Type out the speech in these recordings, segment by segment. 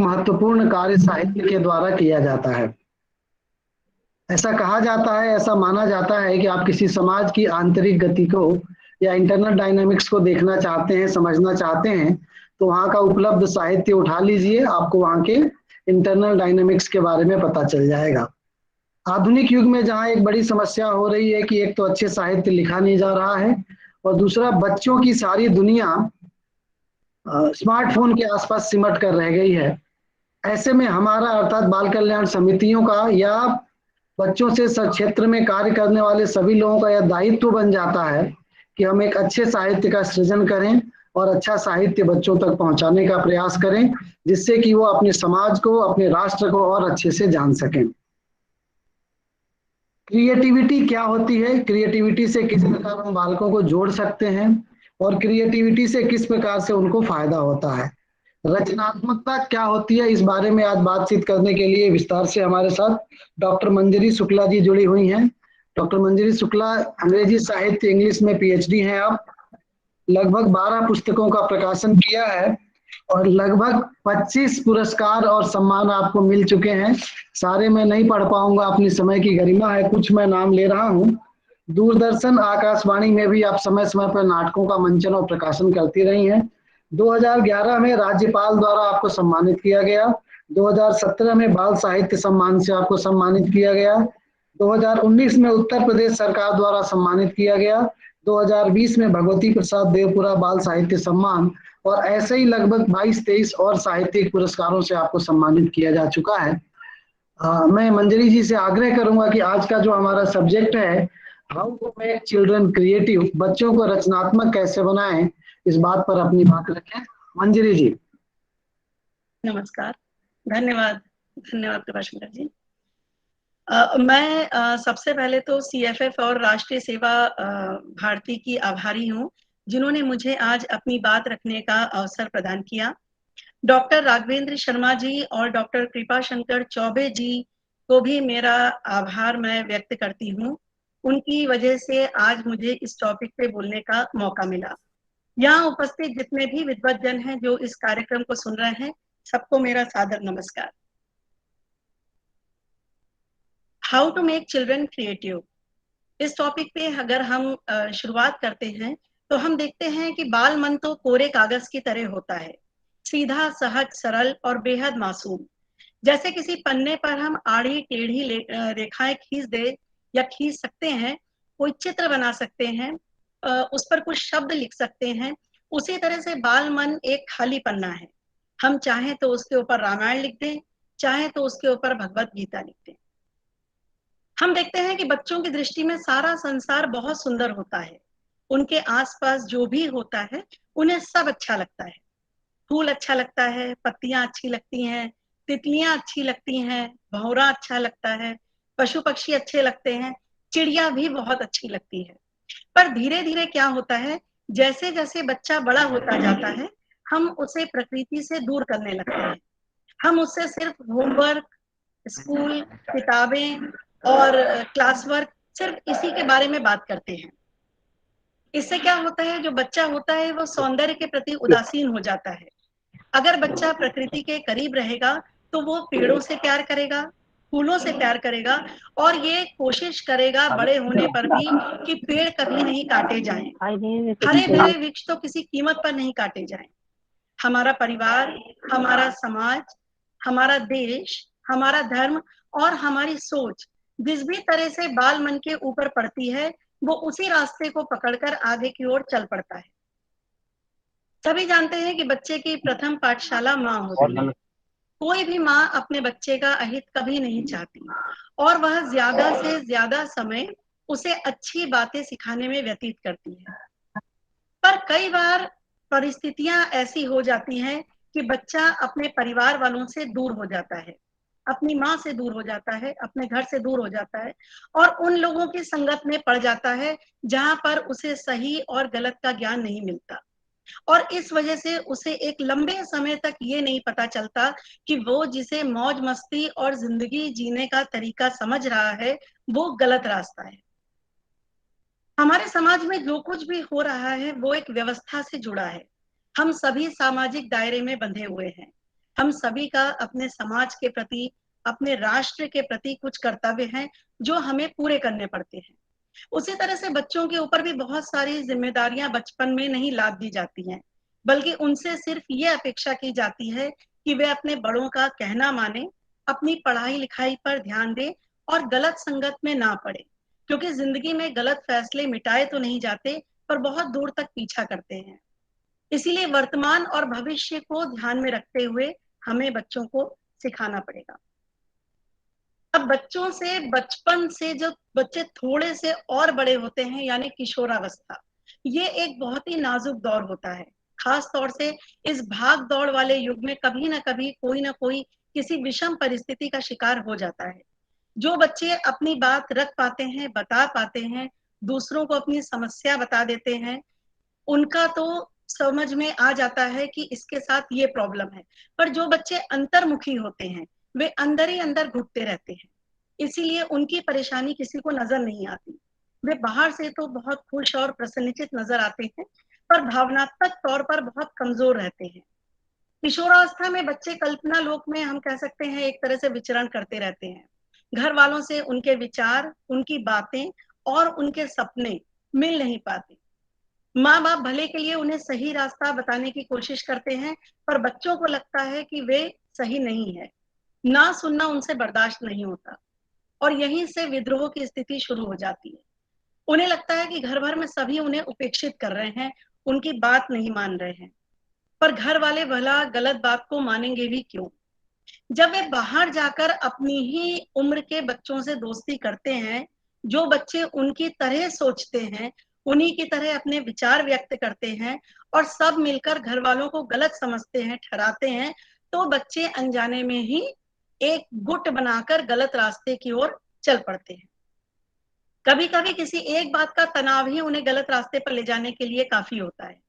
महत्वपूर्ण कार्य साहित्य के द्वारा किया जाता है। ऐसा कहा जाता है, ऐसा माना जाता है कि आप किसी समाज की आंतरिक गति को या इंटरनल डायनामिक्स को देखना चाहते हैं, समझना चाहते हैं, तो वहाँ का उपलब्ध साहित्य उठा लीजिए, आपको वहाँ के इंटरनल डायनामिक्स के बारे में पता चल जाएगा। आधुनिक युग में जहाँ एक बड़ी समस्या हो रही है कि एक तो अच्छे साहित्य लिखा नहीं जा रहा है, और दूसरा बच्चों की सारी दुनिया स्मार्टफोन के आसपास सिमट कर रह गई है। ऐसे में हमारा अर्थात बाल कल्याण समितियों का या बच्चों से क्षेत्र में कार्य करने वाले सभी लोगों का यह दायित्व बन जाता है कि हम एक अच्छे साहित्य का सृजन करें और अच्छा साहित्य बच्चों तक पहुंचाने का प्रयास करें, जिससे कि वो अपने समाज को, अपने राष्ट्र को और अच्छे से जान सकें। क्रिएटिविटी क्या होती है? क्रिएटिविटी से किस प्रकार हम बालकों को जोड़ सकते हैं और क्रिएटिविटी से किस प्रकार से उनको फायदा होता है। रचनात्मकता क्या होती है, इस बारे में आज बातचीत करने के लिए विस्तार से हमारे साथ डॉक्टर मंजरी शुक्ला जी जुड़ी हुई हैं। डॉक्टर मंजरी शुक्ला अंग्रेजी साहित्य इंग्लिश में पीएचडी हैं। आप लगभग 12 पुस्तकों का प्रकाशन किया है और लगभग 25 पुरस्कार और सम्मान आपको मिल चुके हैं। सारे मैं नहीं पढ़ पाऊंगा, अपनी समय की गरिमा है, कुछ मैं नाम ले रहा हूँ। दूरदर्शन, आकाशवाणी में भी आप समय समय पर नाटकों का मंचन और प्रकाशन करती रही हैं। 2011 में राज्यपाल द्वारा आपको सम्मानित किया गया। 2017 में बाल साहित्य सम्मान से आपको सम्मानित किया गया। 2019 में उत्तर प्रदेश सरकार द्वारा सम्मानित किया गया। 2020 में भगवती प्रसाद देवपुरा बाल साहित्य सम्मान, और ऐसे ही लगभग 22-23 और साहित्यिक पुरस्कारों से आपको सम्मानित किया जा चुका है। मैं मंजरी जी से आग्रह करूंगा कि आज का जो हमारा सब्जेक्ट है, how to make children creative, बच्चों को रचनात्मक कैसे बनाएं, इस बात पर अपनी बात रखें। मंजरी जी। नमस्कार, धन्यवाद प्रभाशंकर जी। मैं सबसे पहले तो सीएफएफ और राष्ट्रीय सेवा भारती की आभारी हूँ, जिन्होंने मुझे आज अपनी बात रखने का अवसर प्रदान किया। डॉक्टर राघवेंद्र शर्मा जी और डॉक्टर कृपा शंकर चौबे जी को भी मेरा आभार मैं व्यक्त करती हूँ। उनकी वजह से आज मुझे इस टॉपिक पे बोलने का मौका मिला। यहाँ उपस्थित जितने भी विद्वत जन हैं जो इस कार्यक्रम को सुन रहे हैं, सबको मेरा सादर नमस्कार। How to make children creative, इस टॉपिक पे अगर हम शुरुआत करते हैं तो हम देखते हैं कि बाल मन तो कोरे कागज की तरह होता है, सीधा, सहज, सरल और बेहद मासूम। जैसे किसी पन्ने पर हम आड़ी टेढ़ी रेखाएं खींच दे या खींच सकते हैं, कोई चित्र बना सकते हैं, उस पर कुछ शब्द लिख सकते हैं, उसी तरह से बाल मन एक खाली पन्ना है। हम चाहें तो उसके ऊपर रामायण लिख दें, चाहे तो उसके ऊपर भगवत गीता लिख दें। हम देखते हैं कि बच्चों की दृष्टि में सारा संसार बहुत सुंदर होता है। उनके आसपास जो भी होता है उन्हें सब अच्छा लगता है। फूल अच्छा लगता है, पत्तियां अच्छी लगती हैं, तितलियां अच्छी लगती हैं, भंवरा अच्छा लगता है, पशु पक्षी अच्छे लगते हैं, चिड़िया भी बहुत अच्छी लगती है। पर धीरे धीरे क्या होता है, जैसे जैसे बच्चा बड़ा होता जाता है, हम उसे प्रकृति से दूर करने लगते हैं। हम उससे सिर्फ होमवर्क, स्कूल, किताबें और क्लास वर्क, सिर्फ इसी के बारे में बात करते हैं। इससे क्या होता है, जो बच्चा होता है वो सौंदर्य के प्रति उदासीन हो जाता है। अगर बच्चा प्रकृति के करीब रहेगा तो वो पेड़ों से प्यार करेगा, फूलों से प्यार करेगा, और ये कोशिश करेगा बड़े होने पर भी कि पेड़ कभी नहीं काटे जाएं, हरे भरे वृक्ष तो किसी कीमत पर नहीं काटे जाएं। हमारा परिवार, हमारा समाज, हमारा देश, हमारा धर्म और हमारी सोच जिस भी तरह से बाल मन के ऊपर पड़ती है, वो उसी रास्ते को पकड़कर आगे की ओर चल पड़ता है। सभी जानते हैं कि बच्चे की प्रथम पाठशाला माँ होती है। कोई भी माँ अपने बच्चे का अहित कभी नहीं चाहती और वह ज्यादा से ज्यादा समय उसे अच्छी बातें सिखाने में व्यतीत करती है। पर कई बार परिस्थितियां ऐसी हो जाती हैं कि बच्चा अपने परिवार वालों से दूर हो जाता है, अपनी माँ से दूर हो जाता है, अपने घर से दूर हो जाता है और उन लोगों की संगत में पड़ जाता है जहां पर उसे सही और गलत का ज्ञान नहीं मिलता। और इस वजह से उसे एक लंबे समय तक ये नहीं पता चलता कि वो जिसे मौज मस्ती और जिंदगी जीने का तरीका समझ रहा है वो गलत रास्ता है। हमारे समाज में जो कुछ भी हो रहा है वो एक व्यवस्था से जुड़ा है। हम सभी सामाजिक दायरे में बंधे हुए हैं। हम सभी का अपने समाज के प्रति, अपने राष्ट्र के प्रति कुछ कर्तव्य हैं जो हमें पूरे करने पड़ते हैं। उसी तरह से बच्चों के ऊपर भी बहुत सारी जिम्मेदारियां बचपन में नहीं लाद दी जाती हैं, बल्कि उनसे सिर्फ ये अपेक्षा की जाती है कि वे अपने बड़ों का कहना माने, अपनी पढ़ाई लिखाई पर ध्यान दें और गलत संगत में ना पड़े, क्योंकि जिंदगी में गलत फैसले मिटाए तो नहीं जाते पर बहुत दूर तक पीछा करते हैं। इसीलिए वर्तमान और भविष्य को ध्यान में रखते हुए हमें बच्चों को सिखाना पड़ेगा। अब बच्चों से बचपन से जब बच्चे थोड़े से और बड़े होते हैं, यानी किशोरावस्था, ये एक बहुत ही नाजुक दौर होता है। खास तौर से इस भाग दौड़ वाले युग में कभी ना कभी कोई ना कोई किसी विषम परिस्थिति का शिकार हो जाता है। जो बच्चे अपनी बात रख पाते हैं, बता पाते हैं, दूसरों को अपनी समस्या बता देते हैं, उनका तो समझ में आ जाता है कि इसके साथ ये प्रॉब्लम है। पर जो बच्चे अंतर्मुखी होते हैं, वे अंदर ही अंदर घुटते रहते हैं, इसीलिए उनकी परेशानी किसी को नजर नहीं आती। वे बाहर से तो बहुत खुश और प्रसन्नचित नजर आते हैं, पर भावनात्मक तौर पर बहुत कमजोर रहते हैं। किशोरावस्था में बच्चे कल्पना लोक में, हम कह सकते हैं, एक तरह से विचरण करते रहते हैं। घर वालों से उनके विचार, उनकी बातें और उनके सपने मिल नहीं पाते। माँ बाप भले के लिए उन्हें सही रास्ता बताने की कोशिश करते हैं, पर बच्चों को लगता है कि वे सही नहीं है। ना सुनना उनसे बर्दाश्त नहीं होता और यहीं से विद्रोह की स्थिति शुरू हो जाती है। उन्हें लगता है कि घर भर में सभी उन्हें उपेक्षित कर रहे हैं, उनकी बात नहीं मान रहे हैं। पर घर वाले भला गलत बात को मानेंगे भी क्यों? जब वे बाहर जाकर अपनी ही उम्र के बच्चों से दोस्ती करते हैं, जो बच्चे उनकी तरह सोचते हैं, उन्हीं की तरह अपने विचार व्यक्त करते हैं और सब मिलकर घर वालों को गलत समझते हैं, ठहराते हैं, तो बच्चे अनजाने में ही एक गुट बनाकर गलत रास्ते की ओर चल पड़ते हैं। कभी कभी किसी एक बात का तनाव ही उन्हें गलत रास्ते पर ले जाने के लिए काफी होता है।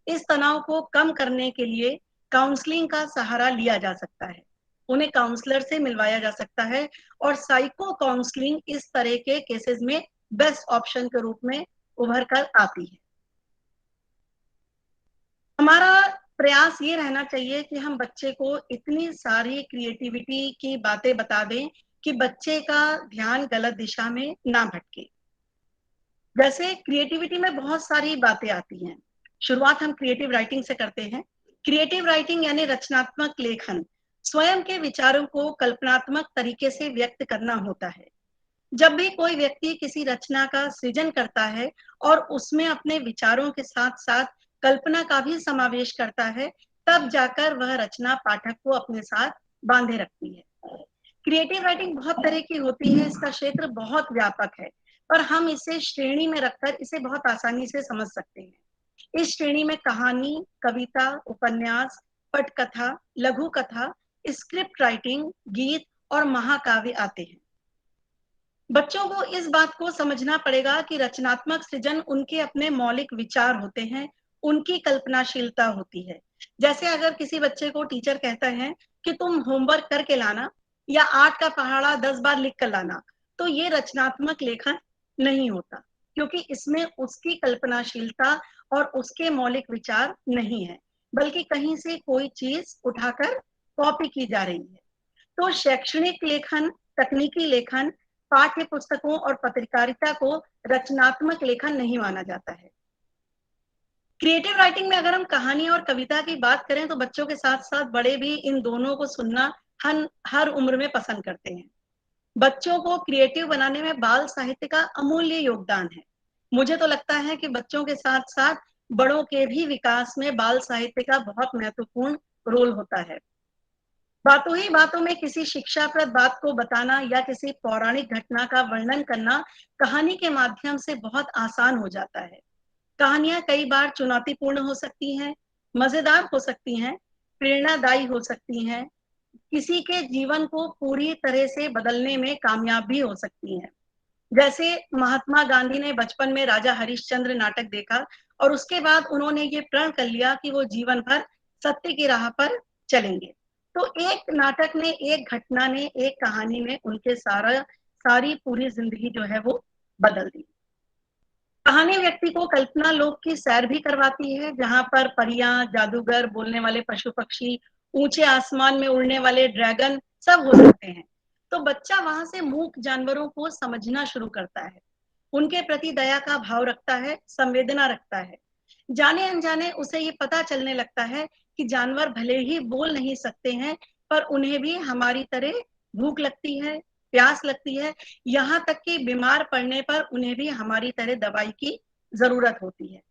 इस तनाव को कम करने के लिए काउंसलिंग का सहारा लिया जा सकता है, उन्हें काउंसलर से मिलवाया जा सकता है और साइको काउंसलिंग इस तरह के केसेस में बेस्ट ऑप्शन के रूप में उभर कर आती है। हमारा प्रयास ये रहना चाहिए कि हम बच्चे को इतनी सारी क्रिएटिविटी की बातें बता दें कि बच्चे का ध्यान गलत दिशा में ना भटके। जैसे क्रिएटिविटी में बहुत सारी बातें आती हैं। शुरुआत हम क्रिएटिव राइटिंग से करते हैं। क्रिएटिव राइटिंग यानी रचनात्मक लेखन, स्वयं के विचारों को कल्पनात्मक तरीके से व्यक्त करना होता है। जब भी कोई व्यक्ति किसी रचना का सृजन करता है और उसमें अपने विचारों के साथ साथ कल्पना का भी समावेश करता है, तब जाकर वह रचना पाठक को अपने साथ बांधे रखती है। क्रिएटिव राइटिंग बहुत तरह की होती है, इसका क्षेत्र बहुत व्यापक है, पर हम इसे श्रेणी में रखकर इसे बहुत आसानी से समझ सकते हैं। इस श्रेणी में कहानी, कविता, उपन्यास, पटकथा, लघु कथा, स्क्रिप्ट राइटिंग, गीत और महाकाव्य आते हैं। बच्चों को इस बात को समझना पड़ेगा कि रचनात्मक सृजन उनके अपने मौलिक विचार होते हैं, उनकी कल्पनाशीलता होती है। जैसे अगर किसी बच्चे को टीचर कहता है कि तुम होमवर्क करके लाना या 8 का पहाड़ा 10 बार लिख कर लाना, तो ये रचनात्मक लेखन नहीं होता, क्योंकि इसमें उसकी कल्पनाशीलता और उसके मौलिक विचार नहीं है, बल्कि कहीं से कोई चीज उठाकर कॉपी की जा रही है। तो शैक्षणिक लेखन, तकनीकी लेखन, पाठ्य पुस्तकों और पत्रकारिता को रचनात्मक लेखन नहीं माना जाता है। क्रिएटिव राइटिंग में अगर हम कहानी और कविता की बात करें, तो बच्चों के साथ साथ बड़े भी इन दोनों को सुनना हर उम्र में पसंद करते हैं। बच्चों को क्रिएटिव बनाने में बाल साहित्य का अमूल्य योगदान है। मुझे तो लगता है कि बच्चों के साथ साथ बड़ों के भी विकास में बाल साहित्य का बहुत महत्वपूर्ण रोल होता है। बातों ही बातों में किसी शिक्षाप्रद बात को बताना या किसी पौराणिक घटना का वर्णन करना कहानी के माध्यम से बहुत आसान हो जाता है। कहानियां कई बार चुनौतीपूर्ण हो सकती हैं, मजेदार हो सकती हैं, प्रेरणादायी हो सकती हैं, किसी के जीवन को पूरी तरह से बदलने में कामयाब भी हो सकती हैं। जैसे महात्मा गांधी ने बचपन में राजा हरिश्चंद्र नाटक देखा और उसके बाद उन्होंने ये प्रण कर लिया कि वो जीवन भर सत्य की राह पर चलेंगे। तो एक नाटक ने, एक घटना ने, एक कहानी ने उनके सारी पूरी जिंदगी जो है वो बदल दी। कहानी व्यक्ति को कल्पना लोक की सैर भी करवाती है, जहां पर परियां, जादूगर, बोलने वाले पशु पक्षी ऊंचे आसमान में उड़ने वाले ड्रैगन सब हो सकते हैं। तो बच्चा वहां से मूक जानवरों को समझना शुरू करता है, उनके प्रति दया का भाव रखता है, संवेदना रखता है। जाने अनजाने उसे ये पता चलने लगता है कि जानवर भले ही बोल नहीं सकते हैं, पर उन्हें भी हमारी तरह भूख लगती है, प्यास लगती है, यहाँ तक कि बीमार पड़ने पर उन्हें भी हमारी तरह दवाई की जरूरत होती है।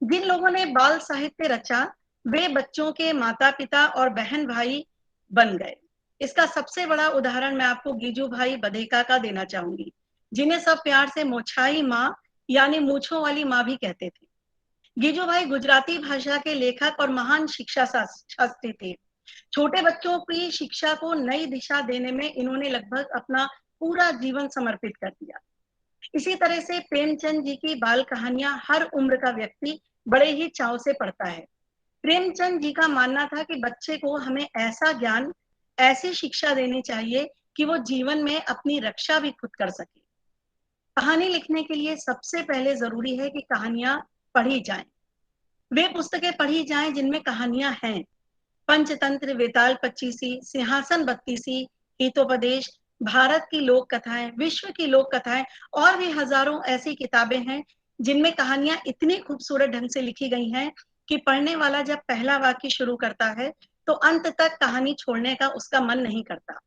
जिन लोगों ने बाल साहित्य रचा, वे बच्चों के माता पिता और बहन भाई बन गए। इसका सबसे बड़ा उदाहरण मैं आपको गीजू भाई बधेका का देना चाहूंगी, जिन्हें सब प्यार से मोछाई माँ यानी मूछों वाली माँ भी कहते थे। गीजू भाई गुजराती भाषा के लेखक और महान शिक्षा शास्त्री थे। छोटे बच्चों की शिक्षा को नई दिशा देने में इन्होंने लगभग अपना पूरा जीवन समर्पित कर दिया। इसी तरह से प्रेमचंद जी की बाल कहानियां हर उम्र का व्यक्ति बड़े ही चाव से पढ़ता है। प्रेमचंद जी का मानना था कि बच्चे को हमें ऐसा ज्ञान, ऐसी शिक्षा देनी चाहिए कि वो जीवन में अपनी रक्षा भी खुद कर सके। कहानी लिखने के लिए सबसे पहले जरूरी है कि कहानियां पढ़ी जाएं। वे पुस्तकें पढ़ी जाएं जिनमें कहानियां हैं। पंचतंत्र, वेताल पच्चीसी, सिंहासन बत्तीसी, हितोपदेश, भारत की लोक कथाएं, विश्व की लोक कथाएं और भी हजारों ऐसी किताबें हैं जिनमें कहानियां इतनी खूबसूरत ढंग से लिखी गई हैं कि पढ़ने वाला जब पहला वाक्य शुरू करता है तो अंत तक कहानी छोड़ने का उसका मन नहीं करता।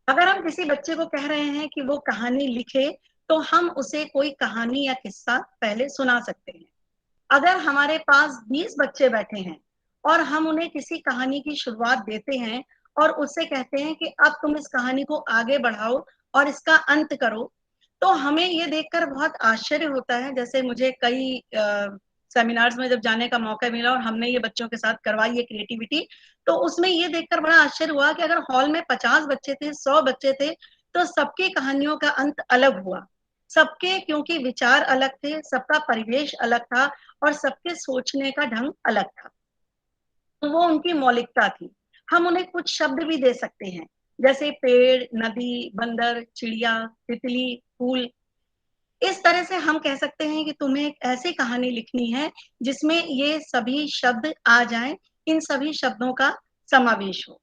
अगर हम किसी बच्चे को कह रहे हैं कि वो कहानी लिखे, तो हम उसे कोई कहानी या किस्सा पहले सुना सकते हैं। अगर हमारे पास 20 बच्चे बैठे हैं और हम उन्हें किसी कहानी की शुरुआत देते हैं और उससे कहते हैं कि अब तुम इस कहानी को आगे बढ़ाओ और इसका अंत करो, तो हमें ये देखकर बहुत आश्चर्य होता है। जैसे मुझे कई सेमिनार्स में जब जाने का मौका मिला और हमने ये बच्चों के साथ करवाई ये क्रिएटिविटी, तो उसमें ये देखकर बड़ा आश्चर्य हुआ कि अगर हॉल में 50 बच्चे थे, 100 बच्चे थे, तो सबकी कहानियों का अंत अलग हुआ। सबके क्योंकि विचार अलग थे, सबका परिवेश अलग था और सबके सोचने का ढंग अलग था। तो वो उनकी मौलिकता थी। हम उन्हें कुछ शब्द भी दे सकते हैं, जैसे पेड़, नदी, बंदर, चिड़िया, तितली, फूल। इस तरह से हम कह सकते हैं कि तुम्हें एक ऐसी कहानी लिखनी है जिसमें ये सभी शब्द आ जाएं, इन सभी शब्दों का समावेश हो।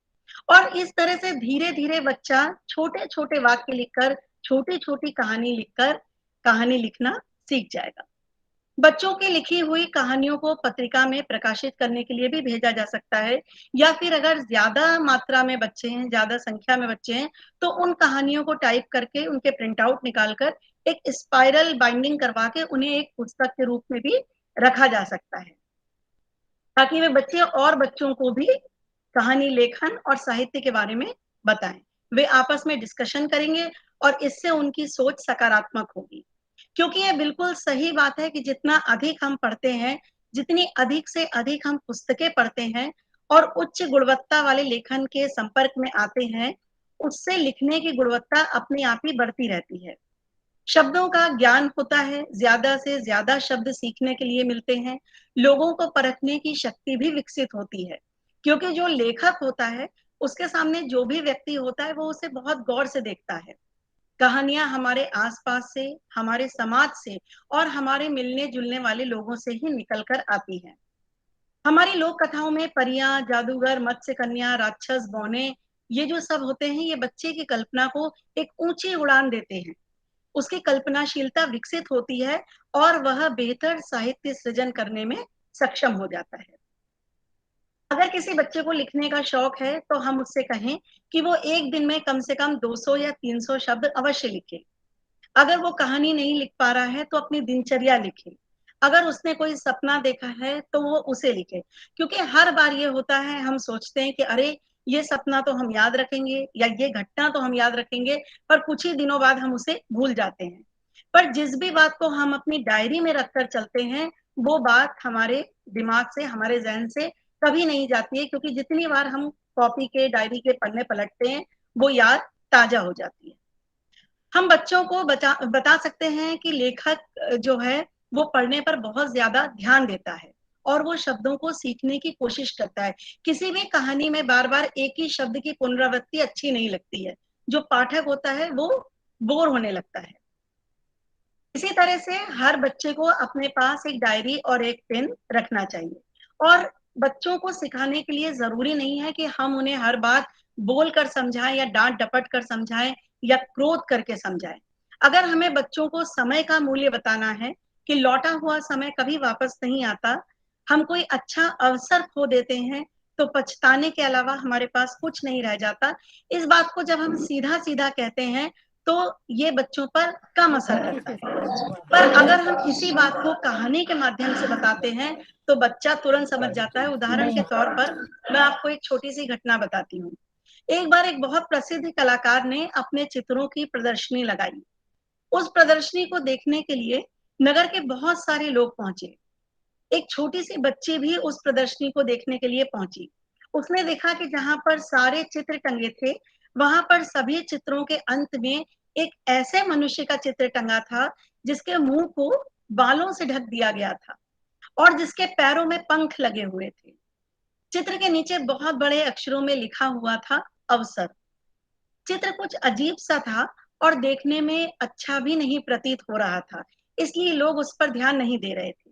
और इस तरह से धीरे धीरे बच्चा छोटे छोटे वाक्य लिखकर, छोटी छोटी कहानी लिखकर कहानी लिखना सीख जाएगा। बच्चों की लिखी हुई कहानियों को पत्रिका में प्रकाशित करने के लिए भी भेजा जा सकता है, या फिर अगर ज्यादा मात्रा में बच्चे हैं, ज्यादा संख्या में बच्चे हैं, तो उन कहानियों को टाइप करके उनके प्रिंट आउट निकालकर एक स्पाइरल बाइंडिंग करवा के उन्हें एक पुस्तक के रूप में भी रखा जा सकता है, ताकि वे बच्चे और बच्चों को भी कहानी लेखन और साहित्य के बारे में बताएं। वे आपस में डिस्कशन करेंगे और इससे उनकी सोच सकारात्मक होगी। क्योंकि ये बिल्कुल सही बात है कि जितना अधिक हम पढ़ते हैं, जितनी अधिक से अधिक हम पुस्तकें पढ़ते हैं और उच्च गुणवत्ता वाले लेखन के संपर्क में आते हैं, उससे लिखने की गुणवत्ता अपने आप ही बढ़ती रहती है। शब्दों का ज्ञान होता है, ज्यादा से ज्यादा शब्द सीखने के लिए मिलते हैं। लोगों को परखने की शक्ति भी विकसित होती है, क्योंकि जो लेखक होता है उसके सामने जो भी व्यक्ति होता है वो उसे बहुत गौर से देखता है। कहानियां हमारे आसपास से, हमारे समाज से और हमारे मिलने जुलने वाले लोगों से ही निकल कर आती हैं। हमारी लोक कथाओं में परियां, जादूगर, मत्स्य कन्या, राक्षस, बौने, ये जो सब होते हैं, ये बच्चे की कल्पना को एक ऊंची उड़ान देते हैं। उसकी कल्पनाशीलता विकसित होती है और वह बेहतर साहित्य सृजन करने में सक्षम हो जाता है। अगर किसी बच्चे को लिखने का शौक है तो हम उससे कहें कि वो एक दिन में कम से कम 200 या 300 शब्द अवश्य लिखे। अगर वो कहानी नहीं लिख पा रहा है तो अपनी दिनचर्या लिखे। अगर उसने कोई सपना देखा है तो वो उसे लिखे, क्योंकि हर बार ये होता है, हम सोचते हैं कि अरे ये सपना तो हम याद रखेंगे या ये घटना तो हम याद रखेंगे, पर कुछ ही दिनों बाद हम उसे भूल जाते हैं। पर जिस भी बात को हम अपनी डायरी में रखकर चलते हैं, वो बात हमारे दिमाग से, हमारे जहन से कभी नहीं जाती है, क्योंकि जितनी बार हम कॉपी के, डायरी के पन्ने पलटते हैं, वो याद ताजा हो जाती है। हम बच्चों को बता सकते हैं कि लेखक जो है वो पढ़ने पर बहुत ज्यादा ध्यान देता है और वो शब्दों को सीखने की कोशिश करता है। किसी भी कहानी में बार बार एक ही शब्द की पुनरावृत्ति अच्छी नहीं लगती है। जो पाठक होता है वो बोर होने लगता है। इसी तरह से हर बच्चे को अपने पास एक डायरी और एक पेन रखना चाहिए और बच्चों को सिखाने के लिए जरूरी नहीं है कि हम उन्हें हर बात बोलकर समझाएं या डांट डपट कर समझाएं या क्रोध करके समझाएं। अगर हमें बच्चों को समय का मूल्य बताना है कि लौटा हुआ समय कभी वापस नहीं आता, हम कोई अच्छा अवसर खो देते हैं तो पछताने के अलावा हमारे पास कुछ नहीं रह जाता। इस बात को जब हम सीधा सीधा कहते हैं तो ये बच्चों पर कम असर करता है। पर अगर हम इसी बात को कहानी के माध्यम से बताते हैं तो बच्चा तुरंत समझ जाता है। उदाहरण के तौर पर मैं आपको एक छोटी सी घटना बताती हूँ। एक बार एक बहुत प्रसिद्ध कलाकार ने अपने चित्रों की प्रदर्शनी लगाई। उस प्रदर्शनी को देखने के लिए नगर के बहुत सारे लोग पहुंचे। एक छोटी सी बच्ची भी उस प्रदर्शनी को देखने के लिए पहुंची। उसने देखा कि जहां पर सारे चित्र टंगे थे, वहां पर सभी चित्रों के अंत में एक ऐसे मनुष्य का चित्र टंगा था जिसके मुंह को बालों से ढक दिया गया था और जिसके पैरों में पंख लगे हुए थे। चित्र के नीचे बहुत बड़े अक्षरों में लिखा हुआ था अवसर। चित्र कुछ अजीब सा था और देखने में अच्छा भी नहीं प्रतीत हो रहा था, इसलिए लोग उस पर ध्यान नहीं दे रहे थे।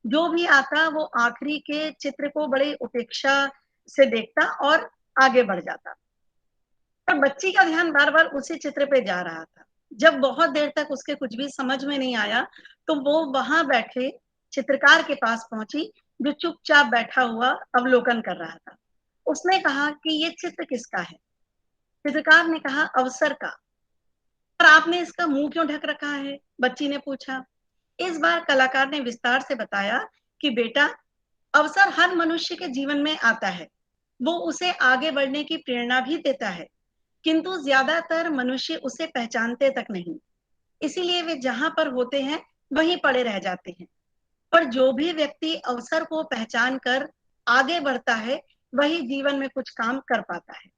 जो भी आता वो आखिरी के चित्र को बड़े उपेक्षा से देखता और आगे बढ़ जाता। पर बच्ची का ध्यान बार बार उसी चित्र पे जा रहा था। जब बहुत देर तक उसके कुछ भी समझ में नहीं आया तो वो वहां बैठे चित्रकार के पास पहुंची, जो चुपचाप बैठा हुआ अवलोकन कर रहा था। उसने कहा कि ये चित्र किसका है? चित्रकार ने कहा अवसर का। पर आपने इसका मुंह क्यों ढक रखा है? बच्ची ने पूछा। इस बार कलाकार ने विस्तार से बताया कि बेटा, अवसर हर मनुष्य के जीवन में आता है। वो उसे आगे बढ़ने की प्रेरणा भी देता है, किंतु ज्यादातर मनुष्य उसे पहचानते तक नहीं। इसीलिए वे जहां पर होते हैं वहीं पड़े रह जाते हैं। पर जो भी व्यक्ति अवसर को पहचान कर आगे बढ़ता है, वही जीवन में कुछ काम कर पाता है।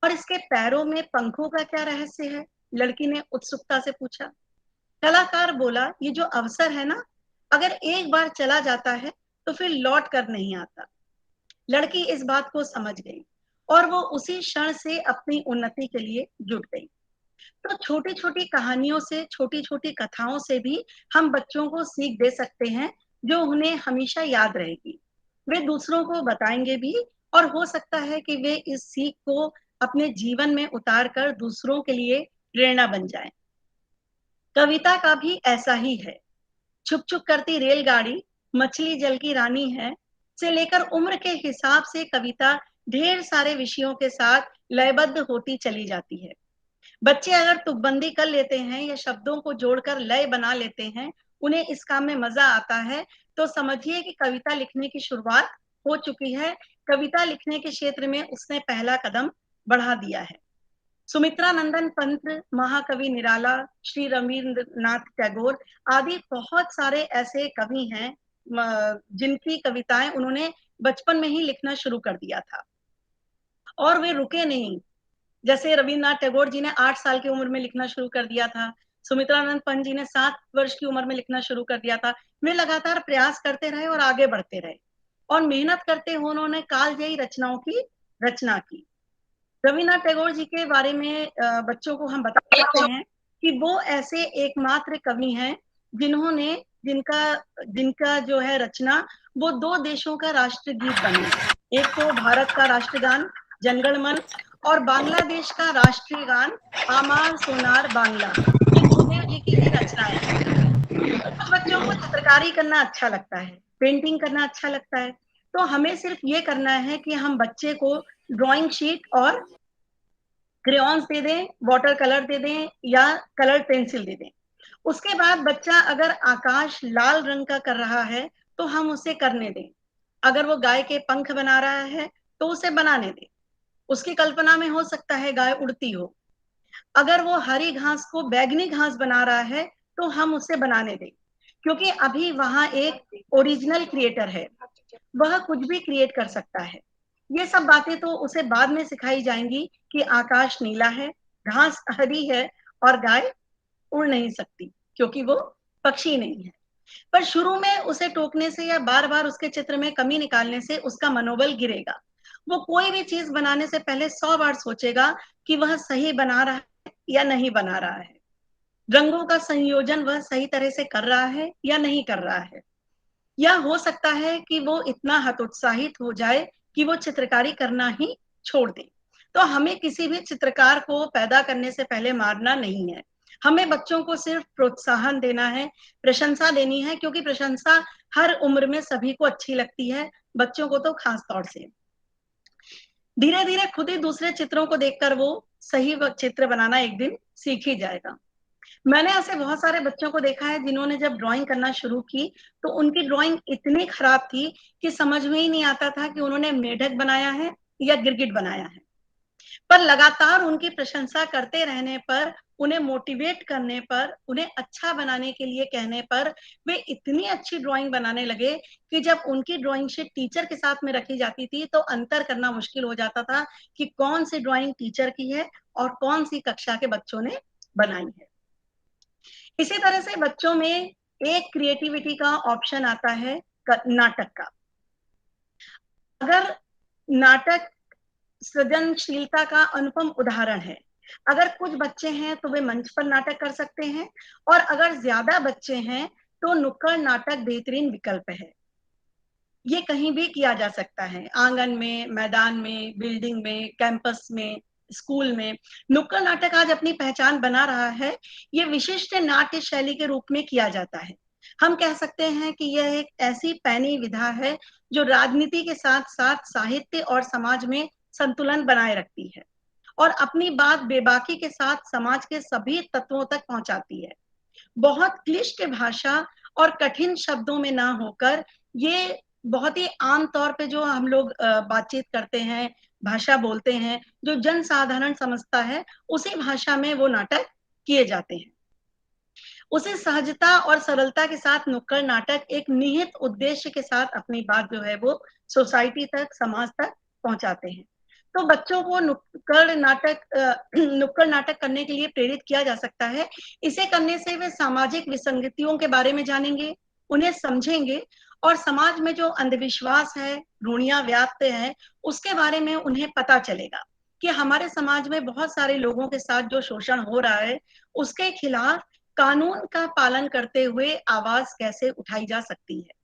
और इसके पैरों में पंखों का क्या रहस्य है? लड़की ने उत्सुकता से पूछा। कलाकार बोला, ये जो अवसर है ना, अगर एक बार चला जाता है तो फिर लौट कर नहीं आता। लड़की इस बात को समझ गई और वो उसी क्षण से अपनी उन्नति के लिए जुट गई। तो छोटी छोटी कहानियों से, छोटी छोटी कथाओं से भी हम बच्चों को सीख दे सकते हैं, जो उन्हें हमेशा याद रहेगी। वे दूसरों को बताएंगे भी और हो सकता है कि वे इस सीख को अपने जीवन में उतार कर दूसरों के लिए प्रेरणा बन जाएं। कविता का भी ऐसा ही है। छुक छुक करती रेलगाड़ी, मछली जल की रानी है से लेकर उम्र के हिसाब से कविता ढेर सारे विषयों के साथ लयबद्ध होती चली जाती है। बच्चे अगर तुकबंदी कर लेते हैं या शब्दों को जोड़कर लय बना लेते हैं, उन्हें इस काम में मजा आता है, तो समझिए कि कविता लिखने की शुरुआत हो चुकी है। कविता लिखने के क्षेत्र में उसने पहला कदम बढ़ा दिया है। सुमित्रा नंदन पंत, महाकवि निराला, श्री रविंद्रनाथ टैगोर आदि बहुत सारे ऐसे कवि हैं जिनकी कविताएं उन्होंने बचपन में ही लिखना शुरू कर दिया था और वे रुके नहीं। जैसे रविन्द्रनाथ टैगोर जी ने 8 साल की उम्र में लिखना शुरू कर दिया था, सुमित्रानंद पंत जी ने 7 वर्ष की उम्र में लिखना शुरू कर दिया था। वे लगातार प्रयास करते रहे और आगे बढ़ते रहे और मेहनत करते हुए उन्होंने कालजयी रचनाओं की रचना की। रविन्द्रनाथ टैगोर जी के बारे में बच्चों को हम बता सकते हैं कि वो ऐसे एकमात्र कवि हैं जिन्होंने जिनका जिनका जो है रचना वो 2 देशों का राष्ट्रगीत बने। एक तो भारत का राष्ट्रगान जनगण मन और बांग्लादेश का राष्ट्रीय गान आमार सोनार बांग्ला। ये गुरुदेव जी की ही रचनाएं हैं। कुछ बच्चों को चित्रकारी करना अच्छा लगता है, पेंटिंग करना अच्छा लगता है, तो हमें सिर्फ ये करना है कि हम बच्चे को ड्राइंग शीट और क्रेयॉन्स दे दें, वाटर कलर दे दें या कलर पेंसिल दे दें। उसके बाद बच्चा अगर आकाश लाल रंग का कर रहा है तो हम उसे करने दें। अगर वो गाय के पंख बना रहा है तो उसे बनाने दें। उसकी कल्पना में हो सकता है गाय उड़ती हो। अगर वो हरी घास को बैगनी घास बना रहा है तो हम उसे बनाने दें, क्योंकि अभी वहां एक ओरिजिनल क्रिएटर है, वह कुछ भी क्रिएट कर सकता है। ये सब बातें तो उसे बाद में सिखाई जाएंगी कि आकाश नीला है, घास हरी है और गाय उड़ नहीं सकती क्योंकि वो पक्षी नहीं है। पर शुरू में उसे टोकने से या बार बार उसके चित्र में कमी निकालने से उसका मनोबल गिरेगा। वो कोई भी चीज बनाने से पहले 100 बार सोचेगा कि वह सही बना रहा है या नहीं बना रहा है, रंगों का संयोजन वह सही तरह से कर रहा है या नहीं कर रहा है। या हो सकता है कि वो इतना हतोत्साहित हो जाए कि वो चित्रकारी करना ही छोड़ दे। तो हमें किसी भी चित्रकार को पैदा करने से पहले मारना नहीं है। हमें बच्चों को सिर्फ प्रोत्साहन देना है, प्रशंसा देनी है, क्योंकि प्रशंसा हर उम्र में सभी को अच्छी लगती है, बच्चों को तो खास तौर से। धीरे धीरे खुद ही दूसरे चित्रों को देखकर वो सही चित्र बनाना एक दिन सीख ही जाएगा। मैंने ऐसे बहुत सारे बच्चों को देखा है जिन्होंने जब ड्राइंग करना शुरू की तो उनकी ड्राइंग इतनी खराब थी कि समझ में ही नहीं आता था कि उन्होंने मेढक बनाया है या गिरगिट बनाया है। पर लगातार उनकी प्रशंसा करते रहने पर, उन्हें मोटिवेट करने पर, उन्हें अच्छा बनाने के लिए कहने पर वे इतनी अच्छी ड्राइंग बनाने लगे कि जब उनकी ड्राइंग शीट टीचर के साथ में रखी जाती थी तो अंतर करना मुश्किल हो जाता था कि कौन सी ड्राइंग टीचर की है और कौन सी कक्षा के बच्चों ने बनाई है। इसी तरह से बच्चों में एक क्रिएटिविटी का ऑप्शन आता है नाटक का। अगर नाटक सृजनशीलता का अनुपम उदाहरण है। अगर कुछ बच्चे हैं तो वे मंच पर नाटक कर सकते हैं, और अगर ज्यादा बच्चे हैं तो नुक्कड़ नाटक बेहतरीन विकल्प है। ये कहीं भी किया जा सकता है, आंगन में, मैदान में, बिल्डिंग में, कैंपस में, स्कूल में। नुक्कड़ नाटक आज अपनी पहचान बना रहा है। ये विशिष्ट नाट्य शैली के रूप में किया जाता है। हम कह सकते हैं कि यह एक ऐसी पैनी विधा है जो राजनीति के साथ साथ साहित्य और समाज में संतुलन बनाए रखती है और अपनी बात बेबाकी के साथ समाज के सभी तत्वों तक पहुंचाती है। बहुत क्लिष्ट भाषा और कठिन शब्दों में ना होकर ये बहुत ही आम तौर पे जो हम लोग बातचीत करते हैं, भाषा बोलते हैं, जो जन साधारण समझता है, उसी भाषा में वो नाटक किए जाते हैं। उसी सहजता और सरलता के साथ नुक्कड़ नाटक एक निहित उद्देश्य के साथ अपनी बात जो है वो सोसाइटी तक, समाज तक पहुंचाते हैं। तो बच्चों को नुक्कड़ नाटक करने के लिए प्रेरित किया जा सकता है। इसे करने से वे सामाजिक विसंगतियों के बारे में जानेंगे, उन्हें समझेंगे, और समाज में जो अंधविश्वास है, रूढ़ियां व्याप्त है, उसके बारे में उन्हें पता चलेगा कि हमारे समाज में बहुत सारे लोगों के साथ जो शोषण हो रहा है उसके खिलाफ कानून का पालन करते हुए आवाज कैसे उठाई जा सकती है।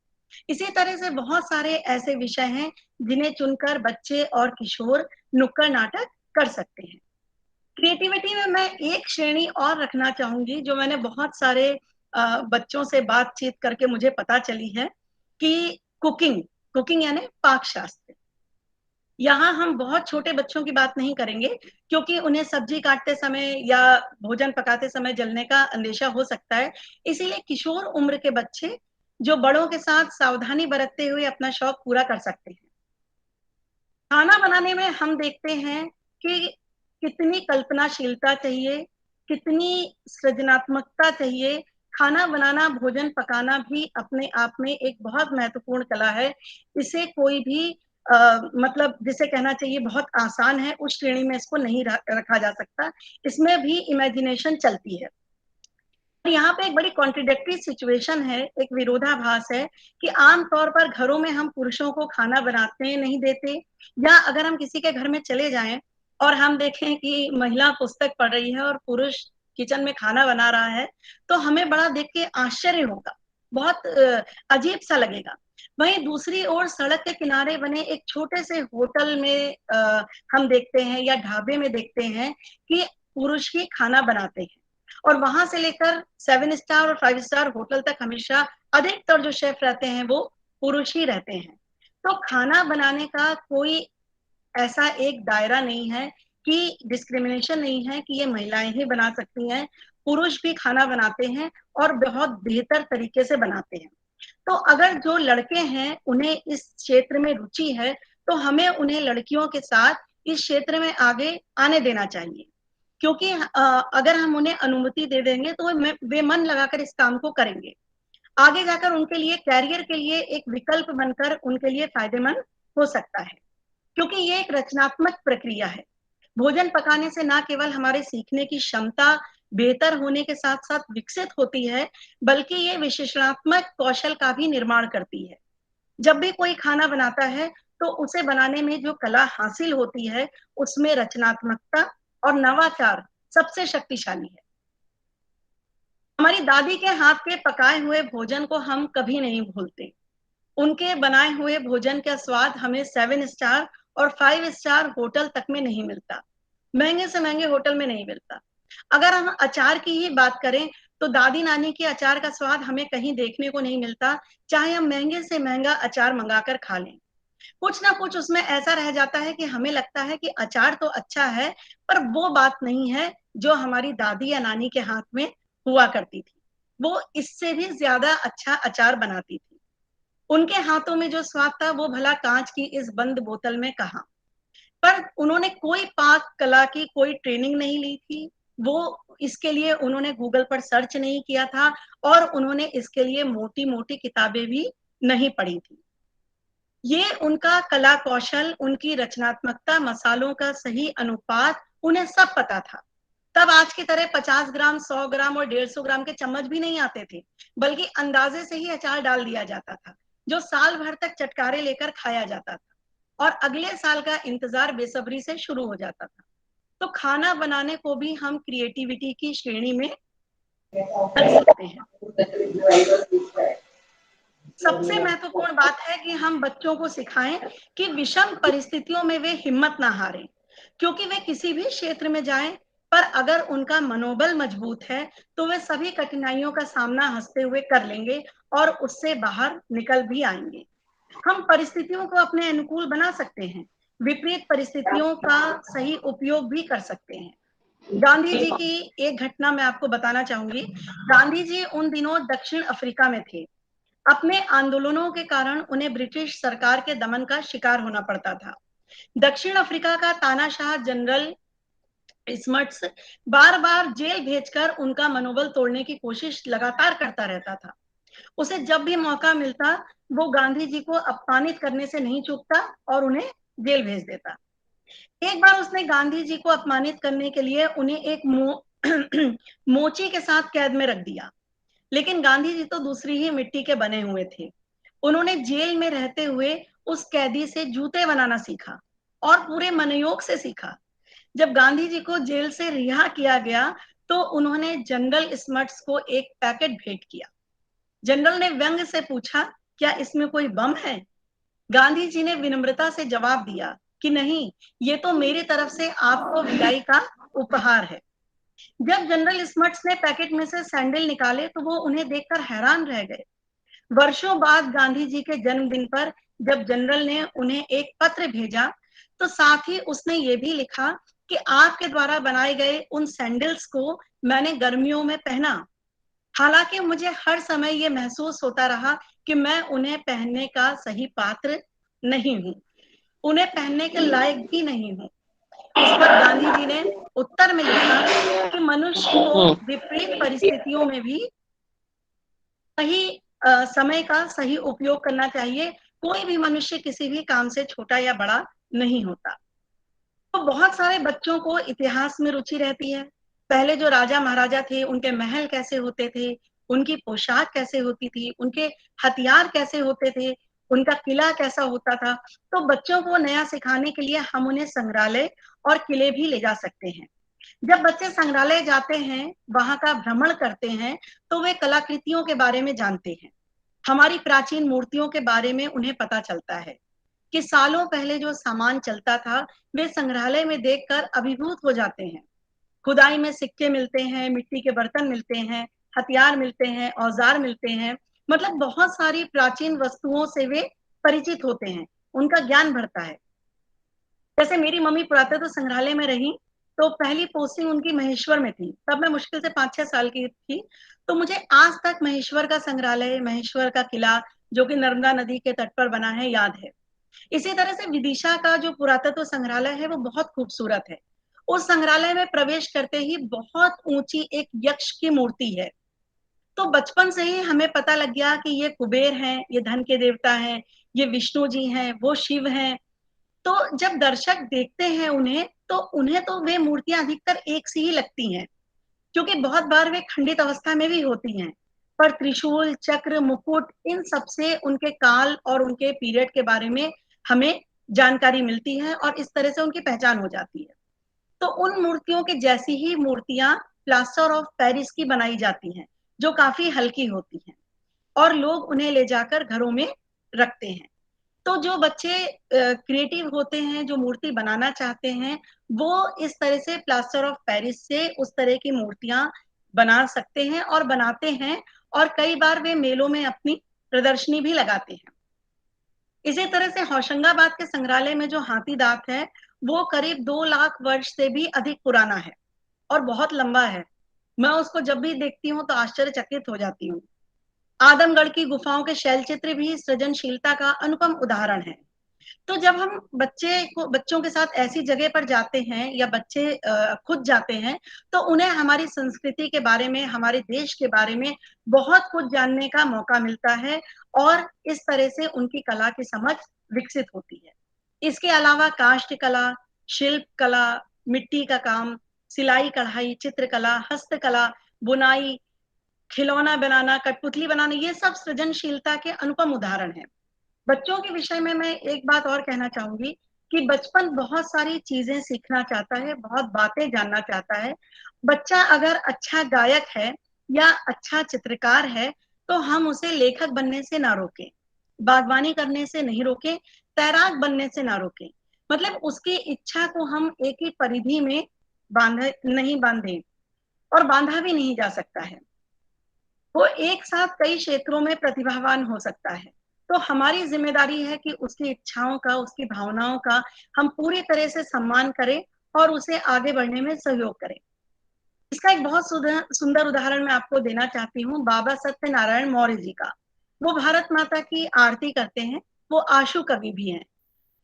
इसी तरह से बहुत सारे ऐसे विषय हैं जिन्हें चुनकर बच्चे और किशोर नुक्कड़ नाटक कर सकते हैं। क्रिएटिविटी में मैं एक श्रेणी और रखना चाहूंगी जो मैंने बहुत सारे बच्चों से बातचीत करके मुझे पता चली है कि कुकिंग कुकिंग यानी पाक शास्त्र। यहाँ हम बहुत छोटे बच्चों की बात नहीं करेंगे क्योंकि उन्हें सब्जी काटते समय या भोजन पकाते समय जलने का अंदेशा हो सकता है। इसीलिए किशोर उम्र के बच्चे जो बड़ों के साथ सावधानी बरतते हुए अपना शौक पूरा कर सकते हैं। खाना बनाने में हम देखते हैं कि कितनी कल्पनाशीलता चाहिए, कितनी सृजनात्मकता चाहिए। खाना बनाना, भोजन पकाना भी अपने आप में एक बहुत महत्वपूर्ण कला है। इसे कोई भी मतलब जिसे कहना चाहिए बहुत आसान है, उस श्रेणी में इसको नहीं रखा जा सकता। इसमें भी इमेजिनेशन चलती है। यहाँ पे एक बड़ी कॉन्ट्रडिक्टरी सिचुएशन है, एक विरोधाभास है कि आमतौर पर घरों में हम पुरुषों को खाना बनाते नहीं देते, या अगर हम किसी के घर में चले जाएं और हम देखें कि महिला पुस्तक पढ़ रही है और पुरुष किचन में खाना बना रहा है, तो हमें बड़ा देख के आश्चर्य होगा, बहुत अजीब सा लगेगा। वहीं दूसरी ओर सड़क के किनारे बने एक छोटे से होटल में हम देखते हैं या ढाबे में देखते हैं कि पुरुष ही खाना बनाते हैं, और वहां से लेकर 7 स्टार और 5 स्टार होटल तक हमेशा अधिकतर जो शेफ रहते हैं वो पुरुष ही रहते हैं। तो खाना बनाने का कोई ऐसा एक दायरा नहीं है कि डिस्क्रिमिनेशन नहीं है कि ये महिलाएं ही बना सकती हैं, पुरुष भी खाना बनाते हैं और बहुत बेहतर तरीके से बनाते हैं। तो अगर जो लड़के हैं उन्हें इस क्षेत्र में रुचि है तो हमें उन्हें लड़कियों के साथ इस क्षेत्र में आगे आने देना चाहिए, क्योंकि अगर हम उन्हें अनुमति दे देंगे तो वे मन लगाकर इस काम को करेंगे। आगे जाकर उनके लिए कैरियर के लिए एक विकल्प बनकर उनके लिए फायदेमंद हो सकता है, क्योंकि ये एक रचनात्मक प्रक्रिया है। भोजन पकाने से ना केवल हमारे सीखने की क्षमता बेहतर होने के साथ साथ विकसित होती है, बल्कि ये विशेषणात्मक कौशल का भी निर्माण करती है। जब भी कोई खाना बनाता है तो उसे बनाने में जो कला हासिल होती है उसमें रचनात्मकता और नवाचार सबसे शक्तिशाली है। हमारी दादी के हाथ के पकाए हुए भोजन को हम कभी नहीं भूलते। उनके बनाए हुए भोजन का स्वाद हमें 7 स्टार और 5 स्टार होटल तक में नहीं मिलता, महंगे से महंगे होटल में नहीं मिलता। अगर हम अचार की ही बात करें तो दादी नानी के अचार का स्वाद हमें कहीं देखने को नहीं मिलता, चाहे हम महंगे से महंगा अचार मंगाकर खा लें। कुछ ना कुछ उसमें ऐसा रह जाता है कि हमें लगता है कि अचार तो अच्छा है, पर वो बात नहीं है जो हमारी दादी या नानी के हाथ में हुआ करती थी। वो इससे भी ज्यादा अच्छा अचार बनाती थी। उनके हाथों में जो स्वाद था वो भला कांच की इस बंद बोतल में कहाँ। पर उन्होंने कोई पाक कला की कोई ट्रेनिंग नहीं ली थी, वो इसके लिए उन्होंने गूगल पर सर्च नहीं किया था, और उन्होंने इसके लिए मोटी मोटी किताबें भी नहीं पढ़ी थी। ये उनका कला कौशल, उनकी रचनात्मकता, मसालों का सही अनुपात, उन्हें सब पता था। तब आज की तरह 50 ग्राम, 100 ग्राम और 150 ग्राम के चम्मच भी नहीं आते थे, बल्कि अंदाजे से ही अचार डाल दिया जाता था, जो साल भर तक चटकारे लेकर खाया जाता था और अगले साल का इंतजार बेसब्री से शुरू हो जाता था। तो खाना बनाने को भी हम क्रिएटिविटी की श्रेणी में रख सकते हैं। सबसे महत्वपूर्ण बात है कि हम बच्चों को सिखाएं कि विषम परिस्थितियों में वे हिम्मत ना हारें, क्योंकि वे किसी भी क्षेत्र में जाएं, पर अगर उनका मनोबल मजबूत है तो वे सभी कठिनाइयों का सामना हंसते हुए कर लेंगे और उससे बाहर निकल भी आएंगे। हम परिस्थितियों को अपने अनुकूल बना सकते हैं, विपरीत परिस्थितियों का सही उपयोग भी कर सकते हैं। गांधी जी की एक घटना मैं आपको बताना चाहूंगी। गांधी जी उन दिनों दक्षिण अफ्रीका में थे। अपने आंदोलनों के कारण उन्हें ब्रिटिश सरकार के दमन का शिकार होना पड़ता था। दक्षिण अफ्रीका का तानाशाह जनरल स्मट्स बार बार जेल भेजकर उनका मनोबल तोड़ने की कोशिश लगातार करता रहता था। उसे जब भी मौका मिलता वो गांधी जी को अपमानित करने से नहीं चूकता और उन्हें जेल भेज देता। एक बार उसने गांधी जी को अपमानित करने के लिए उन्हें एक मोची के साथ कैद में रख दिया, लेकिन गांधी जी तो दूसरी ही मिट्टी के बने हुए थे। उन्होंने जेल में रहते हुए उस कैदी से जूते बनाना सीखा और पूरे मनोयोग से सीखा। जब गांधी जी को जेल से रिहा किया गया तो उन्होंने जनरल स्मट्स को एक पैकेट भेंट किया। जनरल ने व्यंग से पूछा, क्या इसमें कोई बम है? गांधी जी ने विनम्रता से जवाब दिया कि नहीं, ये तो मेरी तरफ से आपको विदाई का उपहार है। जब जनरल स्मट्स ने पैकेट में से सैंडल निकाले तो वो उन्हें देखकर हैरान रह गए। वर्षों बाद गांधी जी के जन्मदिन पर जब जनरल ने उन्हें एक पत्र भेजा तो साथ ही उसने ये भी लिखा कि आपके द्वारा बनाए गए उन सैंडल्स को मैंने गर्मियों में पहना, हालांकि मुझे हर समय ये महसूस होता रहा कि मैं उन्हें पहनने का सही पात्र नहीं हूँ, उन्हें पहनने के लायक भी नहीं हूँ। इस पर गांधी जी ने उत्तर में लिखा कि मनुष्य को विपरीत परिस्थितियों में भी सही समय का सही उपयोग करना चाहिए। कोई भी मनुष्य किसी भी काम से छोटा या बड़ा नहीं होता। तो बहुत सारे बच्चों को इतिहास में रुचि रहती है। पहले जो राजा महाराजा थे उनके महल कैसे होते थे, उनकी पोशाक कैसे होती थी, उनके हथियार कैसे होते थे, उनका किला कैसा होता था। तो बच्चों को नया सिखाने के लिए हम उन्हें संग्रहालय और किले भी ले जा सकते हैं। जब बच्चे संग्रहालय जाते हैं, वहां का भ्रमण करते हैं, तो वे कलाकृतियों के बारे में जानते हैं। हमारी प्राचीन मूर्तियों के बारे में उन्हें पता चलता है कि सालों पहले जो सामान चलता था वे संग्रहालय में देखकर अभिभूत हो जाते हैं। खुदाई में सिक्के मिलते हैं, मिट्टी के बर्तन मिलते हैं, हथियार मिलते हैं, औजार मिलते हैं। मतलब बहुत सारी प्राचीन वस्तुओं से वे परिचित होते हैं, उनका ज्ञान बढ़ता है। जैसे मेरी मम्मी पुरातत्व संग्रहालय में रही तो पहली पोस्टिंग उनकी महेश्वर में थी, तब मैं मुश्किल से 5-6 साल की थी। तो मुझे आज तक महेश्वर का संग्रहालय, महेश्वर का किला जो कि नर्मदा नदी के तट पर बना है, याद है। इसी तरह से विदिशा का जो पुरातत्व संग्रहालय है वो बहुत खूबसूरत है। उस संग्रहालय में प्रवेश करते ही बहुत ऊंची एक यक्ष की मूर्ति है। तो बचपन से ही हमें पता लग गया कि ये कुबेर हैं, ये धन के देवता हैं, ये विष्णु जी हैं, वो शिव हैं। तो जब दर्शक देखते हैं उन्हें तो वे मूर्तियां अधिकतर एक सी ही लगती हैं, क्योंकि बहुत बार वे खंडित अवस्था में भी होती हैं। पर त्रिशूल, चक्र, मुकुट, इन सब से उनके काल और उनके पीरियड के बारे में हमें जानकारी मिलती है और इस तरह से उनकी पहचान हो जाती है। तो उन मूर्तियों के जैसी ही मूर्तियां प्लास्टर ऑफ पेरिस की बनाई जाती हैं, जो काफी हल्की होती हैं और लोग उन्हें ले जाकर घरों में रखते हैं। तो जो बच्चे क्रिएटिव होते हैं, जो मूर्ति बनाना चाहते हैं, वो इस तरह से प्लास्टर ऑफ पेरिस से उस तरह की मूर्तियां बना सकते हैं और बनाते हैं, और कई बार वे मेलों में अपनी प्रदर्शनी भी लगाते हैं। इसी तरह से होशंगाबाद के संग्रहालय में जो हाथी दांत है, वो करीब 2 लाख वर्ष से भी अधिक पुराना है और बहुत लंबा है। मैं उसको जब भी देखती हूँ तो आश्चर्यचकित हो जाती हूँ। आदमगढ़ की गुफाओं के शैल चित्र भी सृजनशीलता का अनुपम उदाहरण है। तो जब हम बच्चों के साथ ऐसी जगह पर जाते हैं, या बच्चे खुद जाते हैं, तो उन्हें हमारी संस्कृति के बारे में, हमारे देश के बारे में बहुत कुछ जानने का मौका मिलता है, और इस तरह से उनकी कला की समझ विकसित होती है। इसके अलावा काष्ठ कला, शिल्प कला, मिट्टी का काम, सिलाई कढ़ाई, चित्रकला, हस्तकला, बुनाई, खिलौना बनाना, कठपुतली बनाना, ये सब सृजनशीलता के अनुपम उदाहरण हैं। बच्चों के विषय में मैं एक बात और कहना चाहूंगी कि बचपन बहुत सारी चीजें सीखना चाहता है, बहुत बातें जानना चाहता है। बच्चा अगर अच्छा गायक है या अच्छा चित्रकार है, तो हम उसे लेखक बनने से ना रोकें, बागवानी करने से नहीं रोकें, तैराक बनने से ना रोकें। मतलब उसकी इच्छा को हम एक ही परिधि में नहीं बांधे, और बांधा भी नहीं जा सकता है। वो एक साथ कई क्षेत्रों में प्रतिभावान हो सकता है। तो हमारी जिम्मेदारी है कि उसकी इच्छाओं का, उसकी भावनाओं का हम पूरी तरह से सम्मान करें और उसे आगे बढ़ने में सहयोग करें। इसका एक बहुत सुंदर उदाहरण मैं आपको देना चाहती हूँ, बाबा सत्यनारायण मौर्य जी का। वो भारत माता की आरती करते हैं, वो आशु कवि भी हैं,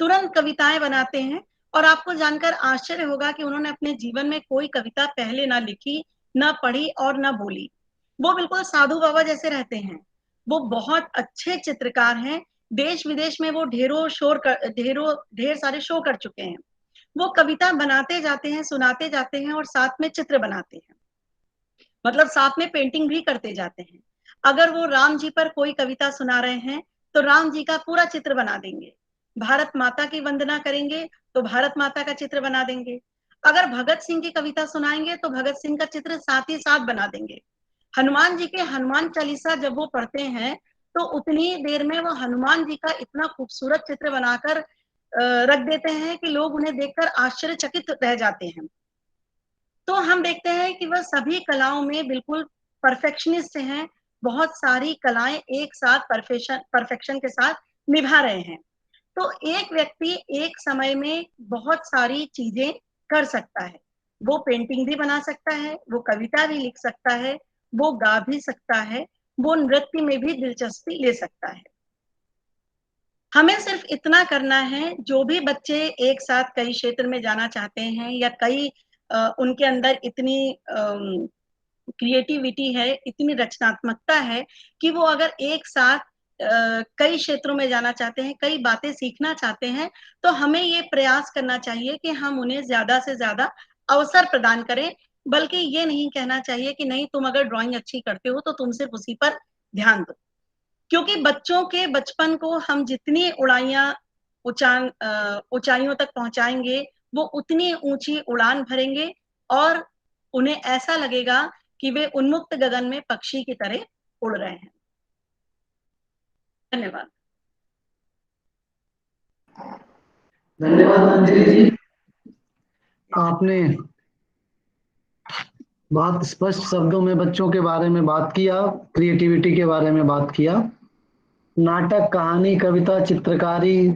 तुरंत कविताएं बनाते हैं, और आपको जानकर आश्चर्य होगा कि उन्होंने अपने जीवन में कोई कविता पहले ना लिखी, ना पढ़ी और ना बोली। वो बिल्कुल साधु बाबा जैसे रहते हैं। वो बहुत अच्छे चित्रकार हैं। देश विदेश में वो ढेर सारे शो कर चुके हैं। वो कविता बनाते जाते हैं, सुनाते जाते हैं, और साथ में चित्र बनाते हैं, मतलब साथ में पेंटिंग भी करते जाते हैं। अगर वो राम जी पर कोई कविता सुना रहे हैं, तो राम जी का पूरा चित्र बना देंगे। भारत माता की वंदना करेंगे, तो भारत माता का चित्र बना देंगे। अगर भगत सिंह की कविता सुनाएंगे, तो भगत सिंह का चित्र साथ ही साथ बना देंगे। हनुमान जी के हनुमान चालीसा जब वो पढ़ते हैं, तो उतनी देर में वो हनुमान जी का इतना खूबसूरत चित्र बनाकर रख देते हैं कि लोग उन्हें देखकर आश्चर्यचकित रह जाते हैं। तो हम देखते हैं कि वह सभी कलाओं में बिल्कुल परफेक्शनिस्ट हैं। बहुत सारी कलाएं एक साथ परफेक्शन के साथ निभा रहे हैं। तो एक व्यक्ति एक समय में बहुत सारी चीजें कर सकता है। वो पेंटिंग भी बना सकता है, वो कविता भी लिख सकता है, वो गा भी सकता है, वो नृत्य में भी दिलचस्पी ले सकता है। हमें सिर्फ इतना करना है, जो भी बच्चे एक साथ कई क्षेत्र में जाना चाहते हैं, या कई उनके अंदर इतनी क्रिएटिविटी है, इतनी रचनात्मकता है, कि वो अगर एक साथ कई क्षेत्रों में जाना चाहते हैं, कई बातें सीखना चाहते हैं, तो हमें ये प्रयास करना चाहिए कि हम उन्हें ज्यादा से ज्यादा अवसर प्रदान करें। बल्कि ये नहीं कहना चाहिए कि नहीं, तुम अगर ड्राइंग अच्छी करते हो तो तुम सिर्फ उसी पर ध्यान दो। क्योंकि बच्चों के बचपन को हम जितनी ऊंचाइयों तक पहुंचाएंगे, वो उतनी ऊंची उड़ान भरेंगे, और उन्हें ऐसा लगेगा कि वे उन्मुक्त गगन में पक्षी की तरह उड़ रहे हैं। धन्यवाद। धन्यवाद अंजलि जी। आपने बहुत स्पष्ट शब्दों में बच्चों के बारे में बात किया, क्रिएटिविटी के बारे में बात किया। नाटक, कहानी, कविता, चित्रकारी,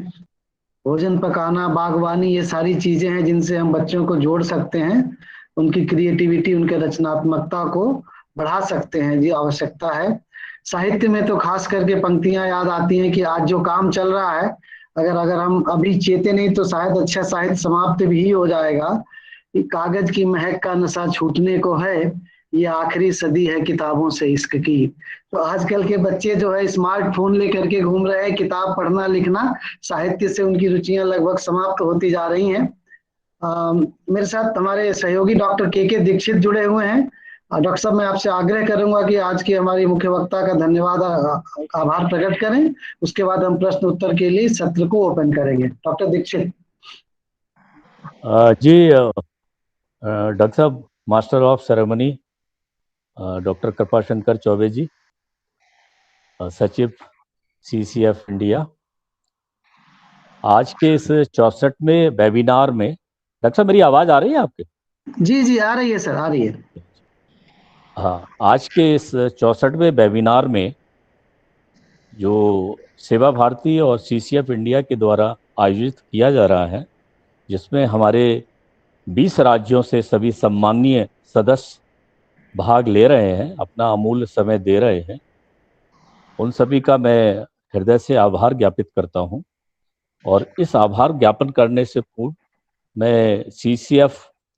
भोजन पकाना, बागवानी, ये सारी चीजें हैं जिनसे हम बच्चों को जोड़ सकते हैं, उनकी क्रिएटिविटी, उनके रचनात्मकता को बढ़ा सकते हैं। जी, आवश्यकता है। साहित्य में तो खास करके पंक्तियां याद आती हैं कि आज जो काम चल रहा है, अगर अगर हम अभी चेते नहीं तो शायद अच्छा साहित्य समाप्त भी हो जाएगा। कि कागज की महक का नशा छूटने को है, ये आखिरी सदी है किताबों से इश्क की। तो आजकल के बच्चे जो है स्मार्टफोन लेकर के घूम रहे हैं, किताब पढ़ना लिखना, साहित्य से उनकी रुचियां लगभग समाप्त होती जा रही हैं। मेरे साथ हमारे सहयोगी डॉक्टर के दीक्षित जुड़े हुए हैं। डॉक्टर साहब, मैं आपसे आग्रह करूंगा कि आज की हमारी मुख्य वक्ता का धन्यवाद, आभार प्रकट करें। उसके बाद हम प्रश्न उत्तर के लिए सत्र को ओपन करेंगे। डॉक्टर दीक्षित। जी, डॉक्टर साहब, master of ceremony doctor Kripashankar Chaube ji, सचिव CCF इंडिया। आज के इस 64वें वेबिनार में, डॉक्टर साहब मेरी आवाज़ आ रही है आपके? जी जी आ रही है सर, आ रही है। हाँ, आज के इस 64वें वेबिनार में जो सेवा भारती और CCF इंडिया के द्वारा आयोजित किया जा रहा है, जिसमें हमारे 20 राज्यों से सभी सम्माननीय सदस्य भाग ले रहे हैं, अपना अमूल्य समय दे रहे हैं, उन सभी का मैं हृदय से आभार ज्ञापित करता हूं। और इस आभार ज्ञापन करने से पूर्व मैं CCF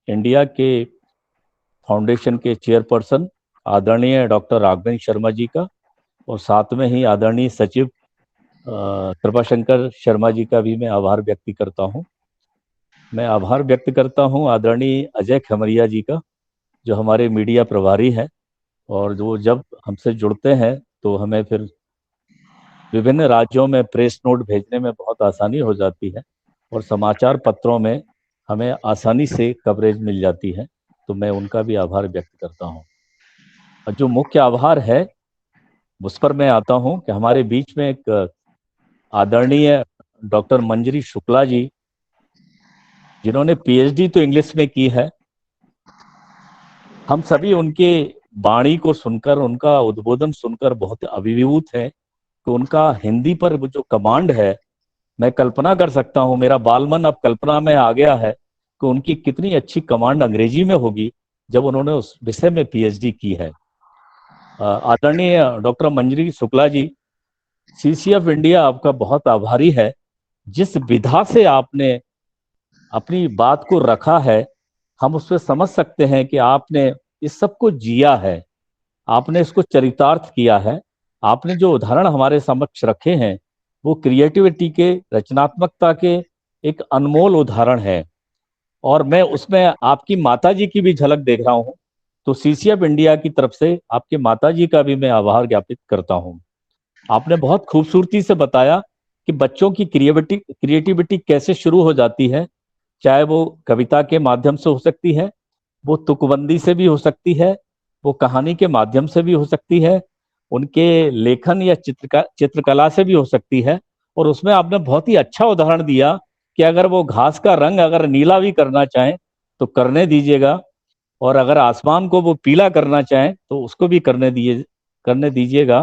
इंडिया के फाउंडेशन के चेयरपर्सन आदरणीय डॉक्टर राघवेंद्र शर्मा जी का, और साथ में ही आदरणीय सचिव कृपाशंकर शर्मा जी का भी मैं आभार व्यक्त करता हूं। मैं आभार व्यक्त करता हूं आदरणीय अजय खमरिया जी का, जो हमारे मीडिया प्रभारी हैं, और जो जब हमसे जुड़ते हैं तो हमें फिर विभिन्न राज्यों में प्रेस नोट भेजने में बहुत आसानी हो जाती है, और समाचार पत्रों में हमें आसानी से कवरेज मिल जाती है, तो मैं उनका भी आभार व्यक्त करता हूं। और जो मुख्य आभार है उस पर मैं आता हूं कि हमारे बीच में एक आदरणीय डॉक्टर मंजरी शुक्ला जी, जिन्होंने PhD तो इंग्लिश में की है। हम सभी उनके वाणी को सुनकर, उनका उद्बोधन सुनकर बहुत अभिभूत हैं कि उनका हिंदी पर वो जो कमांड है, मैं कल्पना कर सकता हूं, मेरा बालमन अब कल्पना में आ गया है कि उनकी कितनी अच्छी कमांड अंग्रेजी में होगी जब उन्होंने उस विषय में PhD की है। आदरणीय डॉक्टर मंजरी शुक्ला जी, CCF इंडिया आपका बहुत आभारी है। जिस विधा से आपने अपनी बात को रखा है, हम उससे समझ सकते हैं कि आपने इस सब को जिया है, आपने इसको चरितार्थ किया है। आपने जो उदाहरण हमारे समक्ष रखे हैं वो क्रिएटिविटी के, रचनात्मकता के एक अनमोल उदाहरण है, और मैं उसमें आपकी माताजी की भी झलक देख रहा हूं। तो CCF इंडिया की तरफ से आपके माताजी का भी मैं आभार ज्ञापित करता हूं। आपने बहुत खूबसूरती से बताया कि बच्चों की क्रिएटिविटी कैसे शुरू हो जाती है, चाहे वो कविता के माध्यम से हो सकती है, वो तुकबंदी से भी हो सकती है, वो कहानी के माध्यम से भी हो सकती है, उनके लेखन या चित्रकला से भी हो सकती है। और उसमें आपने बहुत ही अच्छा उदाहरण दिया कि अगर वो घास का रंग अगर नीला भी करना चाहें तो करने दीजिएगा, और अगर आसमान को वो पीला करना चाहें तो उसको भी करने दीजिएगा,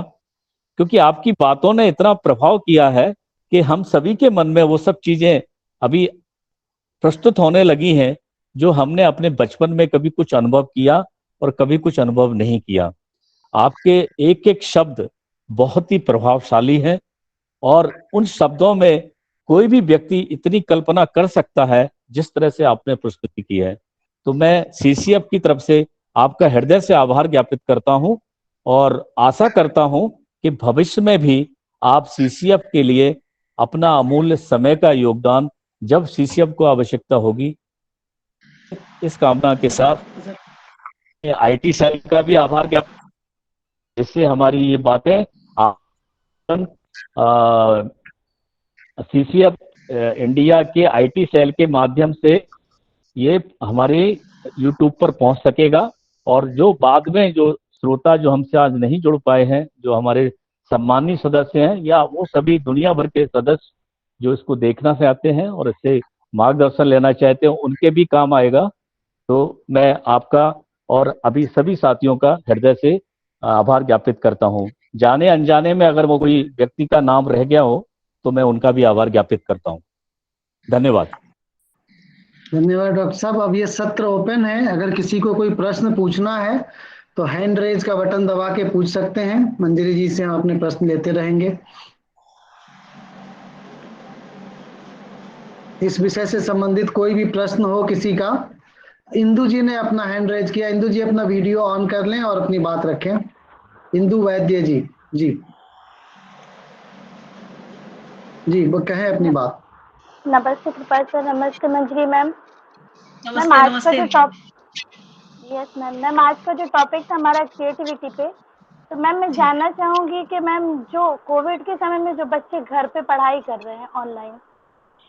क्योंकि आपकी बातों ने इतना प्रभाव किया है कि हम सभी के मन में वो सब चीजें अभी प्रस्तुत होने लगी हैं जो हमने अपने बचपन में कभी कुछ अनुभव किया और कभी कुछ अनुभव नहीं किया। आपके एक एक शब्द बहुत ही प्रभावशाली है, और उन शब्दों में कोई भी व्यक्ति इतनी कल्पना कर सकता है जिस तरह से आपने प्रस्तुति की है। तो मैं CCF की तरफ से आपका हृदय से आभार ज्ञापित करता हूं, और आशा करता हूं कि भविष्य में भी आप CCF के लिए अपना अमूल्य समय का योगदान जब CCF को आवश्यकता होगी, इस कामना के साथ IT सेल का भी आभार ज्ञापित, जिससे हमारी ये बातें CCF इंडिया के IT सेल के माध्यम से ये हमारे YouTube पर पहुंच सकेगा। और जो बाद में जो श्रोता जो हमसे आज नहीं जुड़ पाए हैं, जो हमारे सम्मानीय सदस्य हैं, या वो सभी दुनिया भर के सदस्य जो इसको देखना चाहते हैं और इससे मार्गदर्शन लेना चाहते हैं, उनके भी काम आएगा। तो मैं आपका और अभी सभी साथियों का हृदय से आभार ज्ञापित करता हूं। जाने अनजाने में अगर वो कोई व्यक्ति का नाम रह गया हो तो मैं उनका भी आभार ज्ञापित करता हूं। धन्यवाद। धन्यवाद डॉक्टर साहब। अब ये सत्र ओपन है, अगर किसी को कोई प्रश्न पूछना है तो हैंड रेज का बटन दबा के पूछ सकते हैं। मंजरी जी से हम अपने प्रश्न लेते रहेंगे। इस विषय से संबंधित कोई भी प्रश्न हो किसी का। इंदु जी ने अपना हैंड रेज किया, इंदु जी अपना वीडियो ऑन कर लें और अपनी बात रखें। इंदु वैद्य जी, जी जी वो कहें अपनी बात। नमस्ते कृपा सर, नमस्ते मंजरी मैम। मैम नमस्ते आज का जो यस मैम आज का जो टॉपिक था हमारा क्रिएटिविटी पे, तो मैम मैं जानना चाहूंगी कि मैम जो कोविड के समय में जो बच्चे घर पे पढ़ाई कर रहे हैं ऑनलाइन,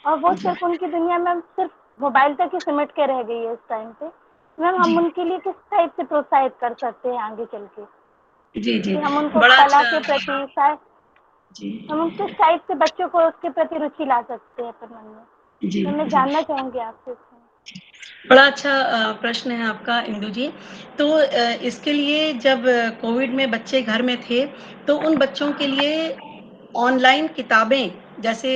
और वो सिर्फ उनकी दुनिया में सिर्फ मोबाइल तक ही सिमट के रह गई है इस टाइम पे, मैम हम उनके लिए किस टाइप से प्रोत्साहित कर सकते हैं आगे चल के जी जी कि हम उनको बड़ा कला अच्छा। के प्रति शायद जी हम किस टाइप से बच्चों को उसके प्रति रुचि ला सकते हैं अपन मन में, जी तो मैं जी। जानना चाहूंगी आपसे इसमें। बड़ा अच्छा प्रश्न है आपका इंदु जी। तो इसके लिए जब कोविड में बच्चे घर में थे, तो उन बच्चों के लिए ऑनलाइन किताबें जैसे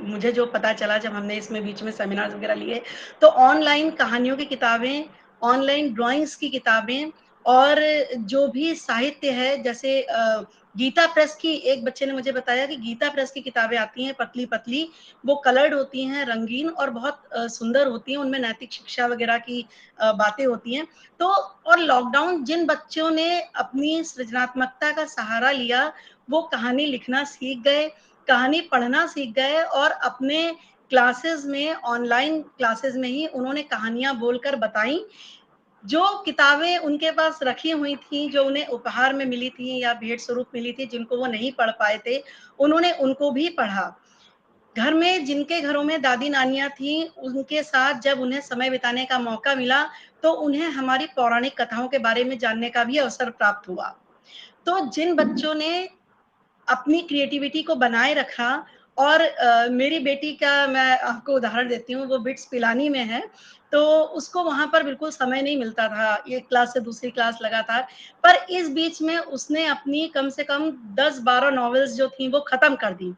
मुझे जो पता चला जब हमने इसमें बीच में सेमिनार्स वगैरह लिए, तो ऑनलाइन कहानियों की किताबें, ऑनलाइन ड्राइंग्स की किताबें और जो भी साहित्य है जैसे गीता प्रेस की एक बच्चे ने मुझे बताया कि गीता प्रेस की किताबें आती हैं पतली-पतली, वो कलर्ड होती हैं, रंगीन और बहुत सुंदर होती हैं, उनमें नैतिक शिक्षा वगैरह की बातें होती हैं। तो और लॉकडाउन जिन बच्चों ने अपनी सृजनात्मकता का सहारा लिया, वो कहानी लिखना सीख गए, कहानी पढ़ना सीख गए और अपने क्लासेस में ऑनलाइन क्लासेस में ही उन्होंने कहानियाँ बोलकर बताई। जो किताबें उनके पास रखी हुई थी, जो उन्हें उपहार में मिली थी या भेंट स्वरूप मिली थी, जिनको वो नहीं पढ़ पाए थे, उन्होंने उनको भी पढ़ा। घर में जिनके घरों में दादी-नानियाँ थीं, उनके साथ जब उन्हें समय बिताने का मौका मिला, तो उन्हें हमारी पौराणिक कथाओं के बारे में जानने का भी अवसर प्राप्त हुआ। तो जिन बच्चों ने अपनी क्रिएटिविटी को बनाए रखा और मेरी बेटी का मैं आपको उदाहरण देती हूँ, वो बिट्स पिलानी में है, तो उसको वहाँ पर बिल्कुल समय नहीं मिलता था, एक क्लास से दूसरी क्लास लगातार। पर इस बीच में उसने अपनी कम से कम 10-12 नॉवेल्स जो थी, वो खत्म कर दी।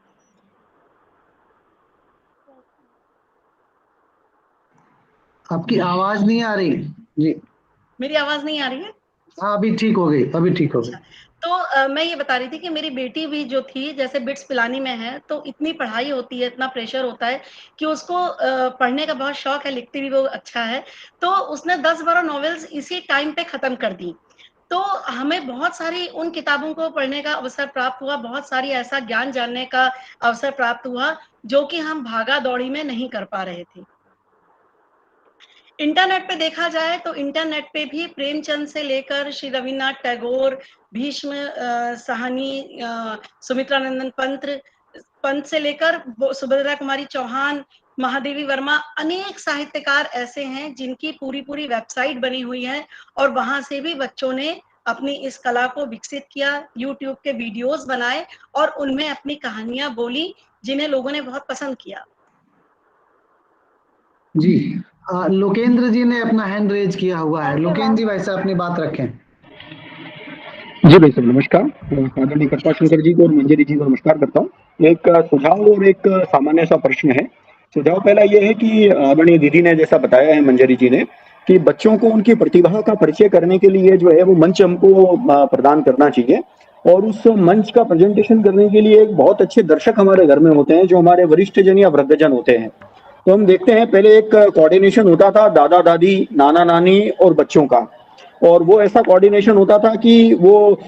आपकी आवाज नहीं आ रही जी। मेरी आवाज़ नहीं आ रही है? हाँ, अभी ठीक हो गई, अभी ठीक हो गई। अच्छा, तो मैं ये बता रही थी कि मेरी बेटी भी जो थी जैसे बिट्स पिलानी में है, तो इतनी पढ़ाई होती है, इतना प्रेशर होता है कि उसको पढ़ने का बहुत शौक है, लिखती भी वो अच्छा है, तो उसने 10-12 नॉवेल्स इसी टाइम पे खत्म कर दी। तो हमें बहुत सारी उन किताबों को पढ़ने का अवसर प्राप्त हुआ, बहुत सारी ऐसा ज्ञान जानने का अवसर प्राप्त हुआ, जो कि हम भागा-दौड़ी में नहीं कर पा रहे थे। इंटरनेट पे देखा जाए तो इंटरनेट पे भी प्रेमचंद से लेकर श्री रवीन्द्रनाथ टैगोर, भीष्म साहनी, सुमित्रानंदन पंत से लेकर सुभद्रा कुमारी चौहान, महादेवी वर्मा, अनेक साहित्यकार ऐसे हैं जिनकी पूरी-पूरी वेबसाइट बनी हुई है और वहाँ से भी बच्चों ने अपनी इस कला को विकसित किया, यूट्यूब के वीडियोज़ बनाए और उनमें अपनी कहानियाँ बोली, जिन्हें लोगों ने बहुत पसंद किया। जी, लोकेंद्र जी ने अपना हैंड रेज किया हुआ है। Thank you Lokendra ma'am. जी, वैसे अपनी बात रखें। जी भाई साहब नमस्कार। आदरणीय कृपा शंकर जी को और मंजरी जी को नमस्कार करता हूँ। एक सुझाव और एक सामान्य सा प्रश्न है। सुझाव पहला ये है कि आदरणीय दीदी ने जैसा बताया है मंजरी जी ने कि बच्चों को उनकी प्रतिभा का परिचय करने के लिए जो है वो मंच हमको प्रदान करना चाहिए और उस मंच का प्रेजेंटेशन करने के लिए एक बहुत अच्छे दर्शक हमारे घर में होते हैं जो हमारे वरिष्ठ जन या वृद्धजन होते हैं। तो हम देखते हैं पहले एक कोऑर्डिनेशन होता था दादा दादी नाना नानी और बच्चों का, और वो ऐसा कोऑर्डिनेशन होता था कि वो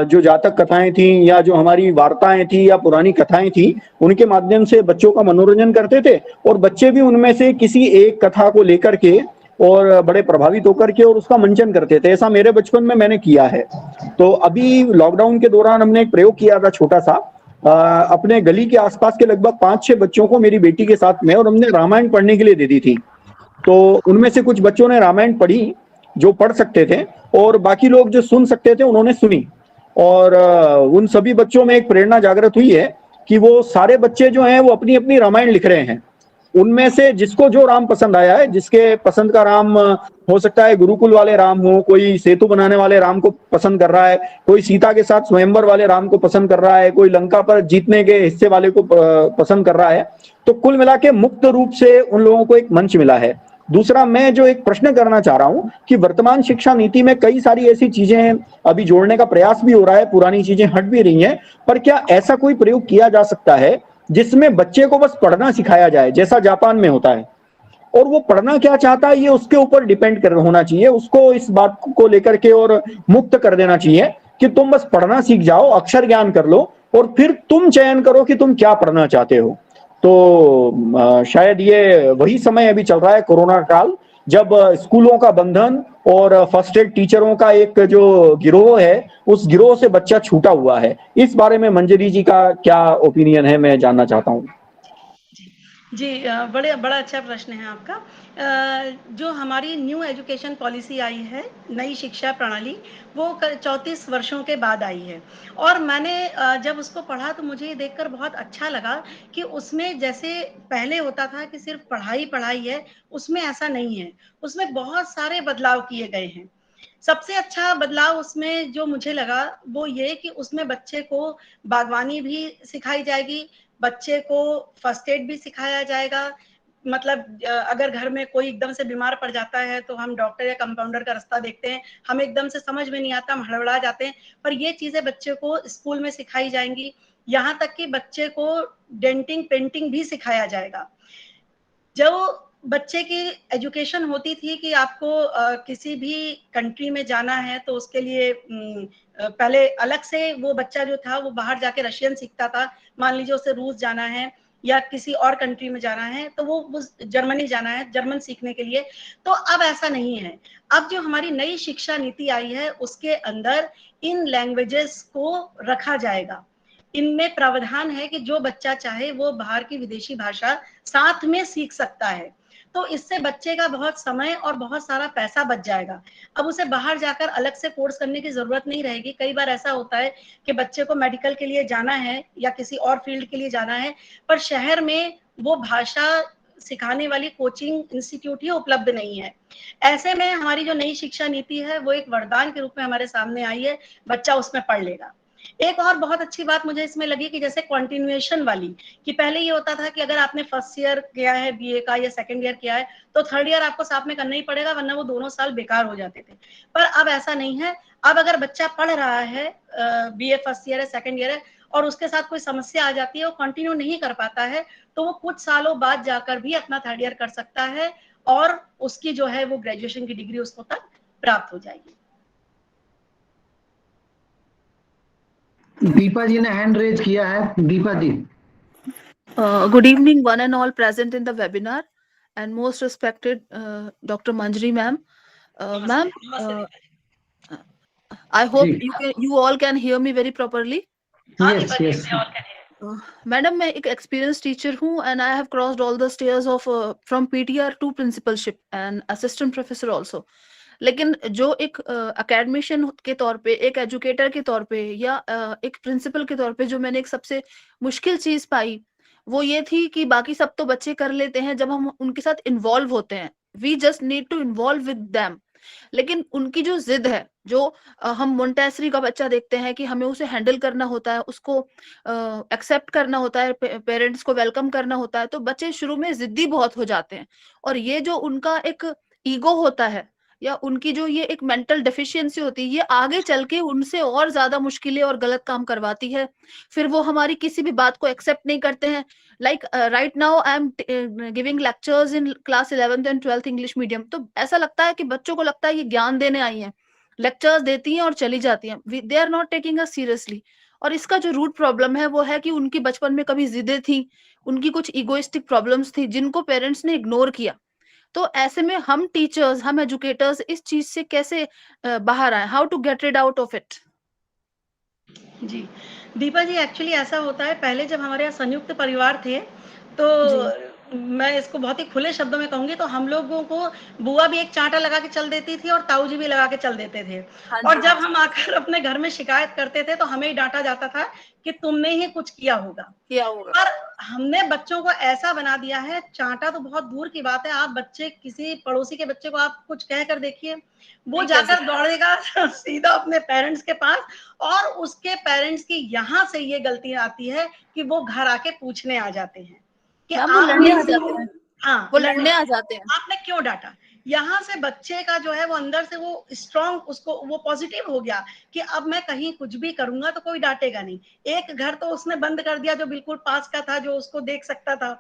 जो जातक कथाएं थी या जो हमारी वार्ताएं थी या पुरानी कथाएं थी उनके माध्यम से बच्चों का मनोरंजन करते थे और बच्चे भी उनमें से किसी एक कथा को लेकर के और बड़े प्रभावित होकर के और उसका मंचन करते थे। ऐसा मेरे बचपन में मैंने किया है। तो अभी लॉकडाउन के दौरान हमने एक प्रयोग किया था छोटा सा, अपने गली के आसपास के लगभग 5-6 बच्चों को मेरी बेटी के साथ में, और हमने रामायण पढ़ने के लिए दे दी थी। तो उनमें से कुछ बच्चों ने रामायण पढ़ी जो पढ़ सकते थे और बाकी लोग जो सुन सकते थे उन्होंने सुनी, और उन सभी बच्चों में एक प्रेरणा जागृत हुई है कि वो सारे बच्चे जो हैं वो अपनी अपनी रामायण लिख रहे हैं। उनमें से जिसको जो राम पसंद आया है, जिसके पसंद का राम हो सकता है गुरुकुल वाले राम हो, कोई सेतु बनाने वाले राम को पसंद कर रहा है, कोई सीता के साथ स्वयंवर वाले राम को पसंद कर रहा है, कोई लंका पर जीतने के हिस्से वाले को पसंद कर रहा है। तो कुल मिला के मुक्त रूप से उन लोगों को एक मंच मिला है। दूसरा, मैं जो एक प्रश्न करना चाह रहा हूं कि वर्तमान शिक्षा नीति में कई सारी ऐसी चीजें अभी जोड़ने का प्रयास भी हो रहा है, पुरानी चीजें हट भी रही हैं, पर क्या ऐसा कोई प्रयोग किया जा सकता है जिसमें बच्चे को बस पढ़ना सिखाया जाए जैसा जापान में होता है, और वो पढ़ना क्या चाहता है ये उसके ऊपर डिपेंड कर होना चाहिए, उसको इस बात को लेकर के और मुक्त कर देना चाहिए कि तुम बस पढ़ना सीख जाओ, अक्षर ज्ञान कर लो और फिर तुम चयन करो कि तुम क्या पढ़ना चाहते हो। तो शायद ये वही समय अभी चल रहा है, कोरोना काल, जब स्कूलों का बंधन और फर्स्ट एड टीचरों का एक जो गिरोह है उस गिरोह से बच्चा छूटा हुआ है। इस बारे में मंजरी जी का क्या ओपिनियन है, मैं जानना चाहता हूँ। जी, बड़ा अच्छा प्रश्न है आपका। जो हमारी न्यू एजुकेशन पॉलिसी आई है, नई शिक्षा प्रणाली, वो 34 वर्षों के बाद आई है। और मैंने जब उसको पढ़ा तो मुझे ये देखकर बहुत अच्छा लगा कि उसमें जैसे पहले होता था कि सिर्फ पढ़ाई पढ़ाई है, उसमें ऐसा नहीं है। उसमें बहुत सारे बदलाव किए गए हैं। सबसे अच्छा बदलाव उसमें जो मुझे लगा वो ये कि उसमें बच्चे को बागवानी भी सिखाई जाएगी, बच्चे को फर्स्ट एड भी सिखाया जाएगा। मतलब अगर घर में कोई एकदम से बीमार पड़ जाता है तो हम डॉक्टर या कंपाउंडर का रास्ता देखते हैं, हमें एकदम से समझ में नहीं आता, हम हड़बड़ा जाते हैं, पर ये चीजें बच्चे को स्कूल में सिखाई जाएंगी। यहाँ तक कि बच्चे को डेंटिंग पेंटिंग भी सिखाया जाएगा। जो बच्चे की एजुकेशन होती थी कि आपको किसी भी कंट्री में जाना है तो उसके लिए पहले अलग से वो बच्चा जो था वो बाहर जाके रशियन सीखता था। मान लीजिए उसे रूस जाना है या किसी और कंट्री में जाना है तो वो जर्मनी जाना है जर्मन सीखने के लिए। तो अब ऐसा नहीं है। अब जो हमारी नई शिक्षा नीति आई है उसके अंदर इन लैंग्वेजेस को रखा जाएगा। इनमें प्रावधान है कि जो बच्चा चाहे वो बाहर की विदेशी भाषा साथ में सीख सकता है। तो इससे बच्चे का बहुत समय और बहुत सारा पैसा बच जाएगा। अब उसे बाहर जाकर अलग से कोर्स करने की जरूरत नहीं रहेगी। कई बार ऐसा होता है कि बच्चे को मेडिकल के लिए जाना है या किसी और फील्ड के लिए जाना है, पर शहर में वो भाषा सिखाने वाली कोचिंग इंस्टीट्यूट ही उपलब्ध नहीं है। ऐसे में हमारी जो नई शिक्षा नीति है वो एक वरदान के रूप में हमारे सामने आई है, बच्चा उसमें पढ़ लेगा। एक और बहुत अच्छी बात मुझे इसमें लगी कि जैसे कंटिन्यूएशन वाली, कि पहले ये होता था कि अगर आपने फर्स्ट ईयर किया है बीए का या सेकंड ईयर किया है तो थर्ड ईयर आपको साथ में करना ही पड़ेगा, वरना वो दोनों साल बेकार हो जाते थे। पर अब ऐसा नहीं है। अब अगर बच्चा पढ़ रहा है, बीए फर्स्ट ईयर है सेकंड ईयर है, और उसके साथ कोई समस्या आ जाती है, वो कंटिन्यू नहीं कर पाता है, तो वो कुछ सालों बाद जाकर भी अपना थर्ड ईयर कर सकता है और उसकी जो है वो ग्रेजुएशन की डिग्री उसको तक प्राप्त हो जाएगी। दीपा जी ने हैंड रेज किया है। दीपा जी। Good evening, one and all present in the webinar, and most respected Dr. Manjari ma'am. Ma'am, I hope you all can hear me very properly. Yes, yes. Madam मैं एक एक्सपीरियंस टीचर हूँ and I have crossed all the stairs of from PTR to principalship and assistant professor also. लेकिन जो एक academician के तौर पे, एक एजुकेटर के तौर पे या एक प्रिंसिपल के तौर पे जो मैंने एक सबसे मुश्किल चीज पाई वो ये थी कि बाकी सब तो बच्चे कर लेते हैं, जब हम उनके साथ इन्वॉल्व होते हैं we just need to involve with them. लेकिन उनकी जो जिद है, जो हम मोंटेसरी का बच्चा देखते हैं कि हमें उसे हैंडल करना होता है, उसको एक्सेप्ट करना होता है, पेरेंट्स को वेलकम करना होता है, तो बच्चे शुरू में जिद्दी बहुत हो जाते हैं। और ये जो उनका एक ईगो होता है या उनकी जो ये एक मेंटल डेफिशिएंसी होती है, ये आगे चल के उनसे और ज्यादा मुश्किलें और गलत काम करवाती है। फिर वो हमारी किसी भी बात को एक्सेप्ट नहीं करते हैं। Like right now I am giving lectures in class 11th and 12th English medium, तो ऐसा लगता है कि बच्चों को लगता है ये ज्ञान देने आई हैं, लेक्चर्स देती हैं और चली जाती हैं, they are not taking us seriously. और इसका जो रूट प्रॉब्लम है वो है कि उनकी बचपन में कभी जिदें थी, उनकी कुछ इगोइस्टिक प्रॉब्लम्स थी जिनको पेरेंट्स ने इग्नोर किया। तो ऐसे में हम टीचर्स, हम एजुकेटर्स इस चीज से कैसे बाहर आए, how to get rid out of it? जी, दीपा जी, एक्चुअली ऐसा होता है, पहले जब हमारे यहाँ संयुक्त परिवार थे तो मैं इसको बहुत ही खुले शब्दों में कहूंगी तो हम लोगों को बुआ भी एक चांटा लगा के चल देती थी और ताऊ जी भी लगा के चल देते थे। और जब हम आकर अपने घर में शिकायत करते थे तो हमें ही डांटा जाता था कि तुमने ही कुछ किया होगा। पर हमने बच्चों को ऐसा बना दिया है, चांटा तो बहुत दूर की बात है, आप बच्चे किसी पड़ोसी के बच्चे को आप कुछ कह कर देखिए, वो जाकर दौड़ेगा सीधा अपने पेरेंट्स के पास, और उसके पेरेंट्स की यहाँ से ये गलती आती है कि वो घर आके पूछने आ जाते हैं कि वो लड़ने आ जाते हैं। हाँ, वो लड़ने आ जाते हैं, आपने क्यों डांटा। यहाँ से बच्चे का जो है वो अंदर से वो स्ट्रॉन्ग, उसको वो पॉजिटिव हो गया कि अब मैं कहीं कुछ भी करूंगा तो कोई डांटेगा नहीं। एक घर तो उसने बंद कर दिया जो बिल्कुल पास का था, जो उसको देख सकता था।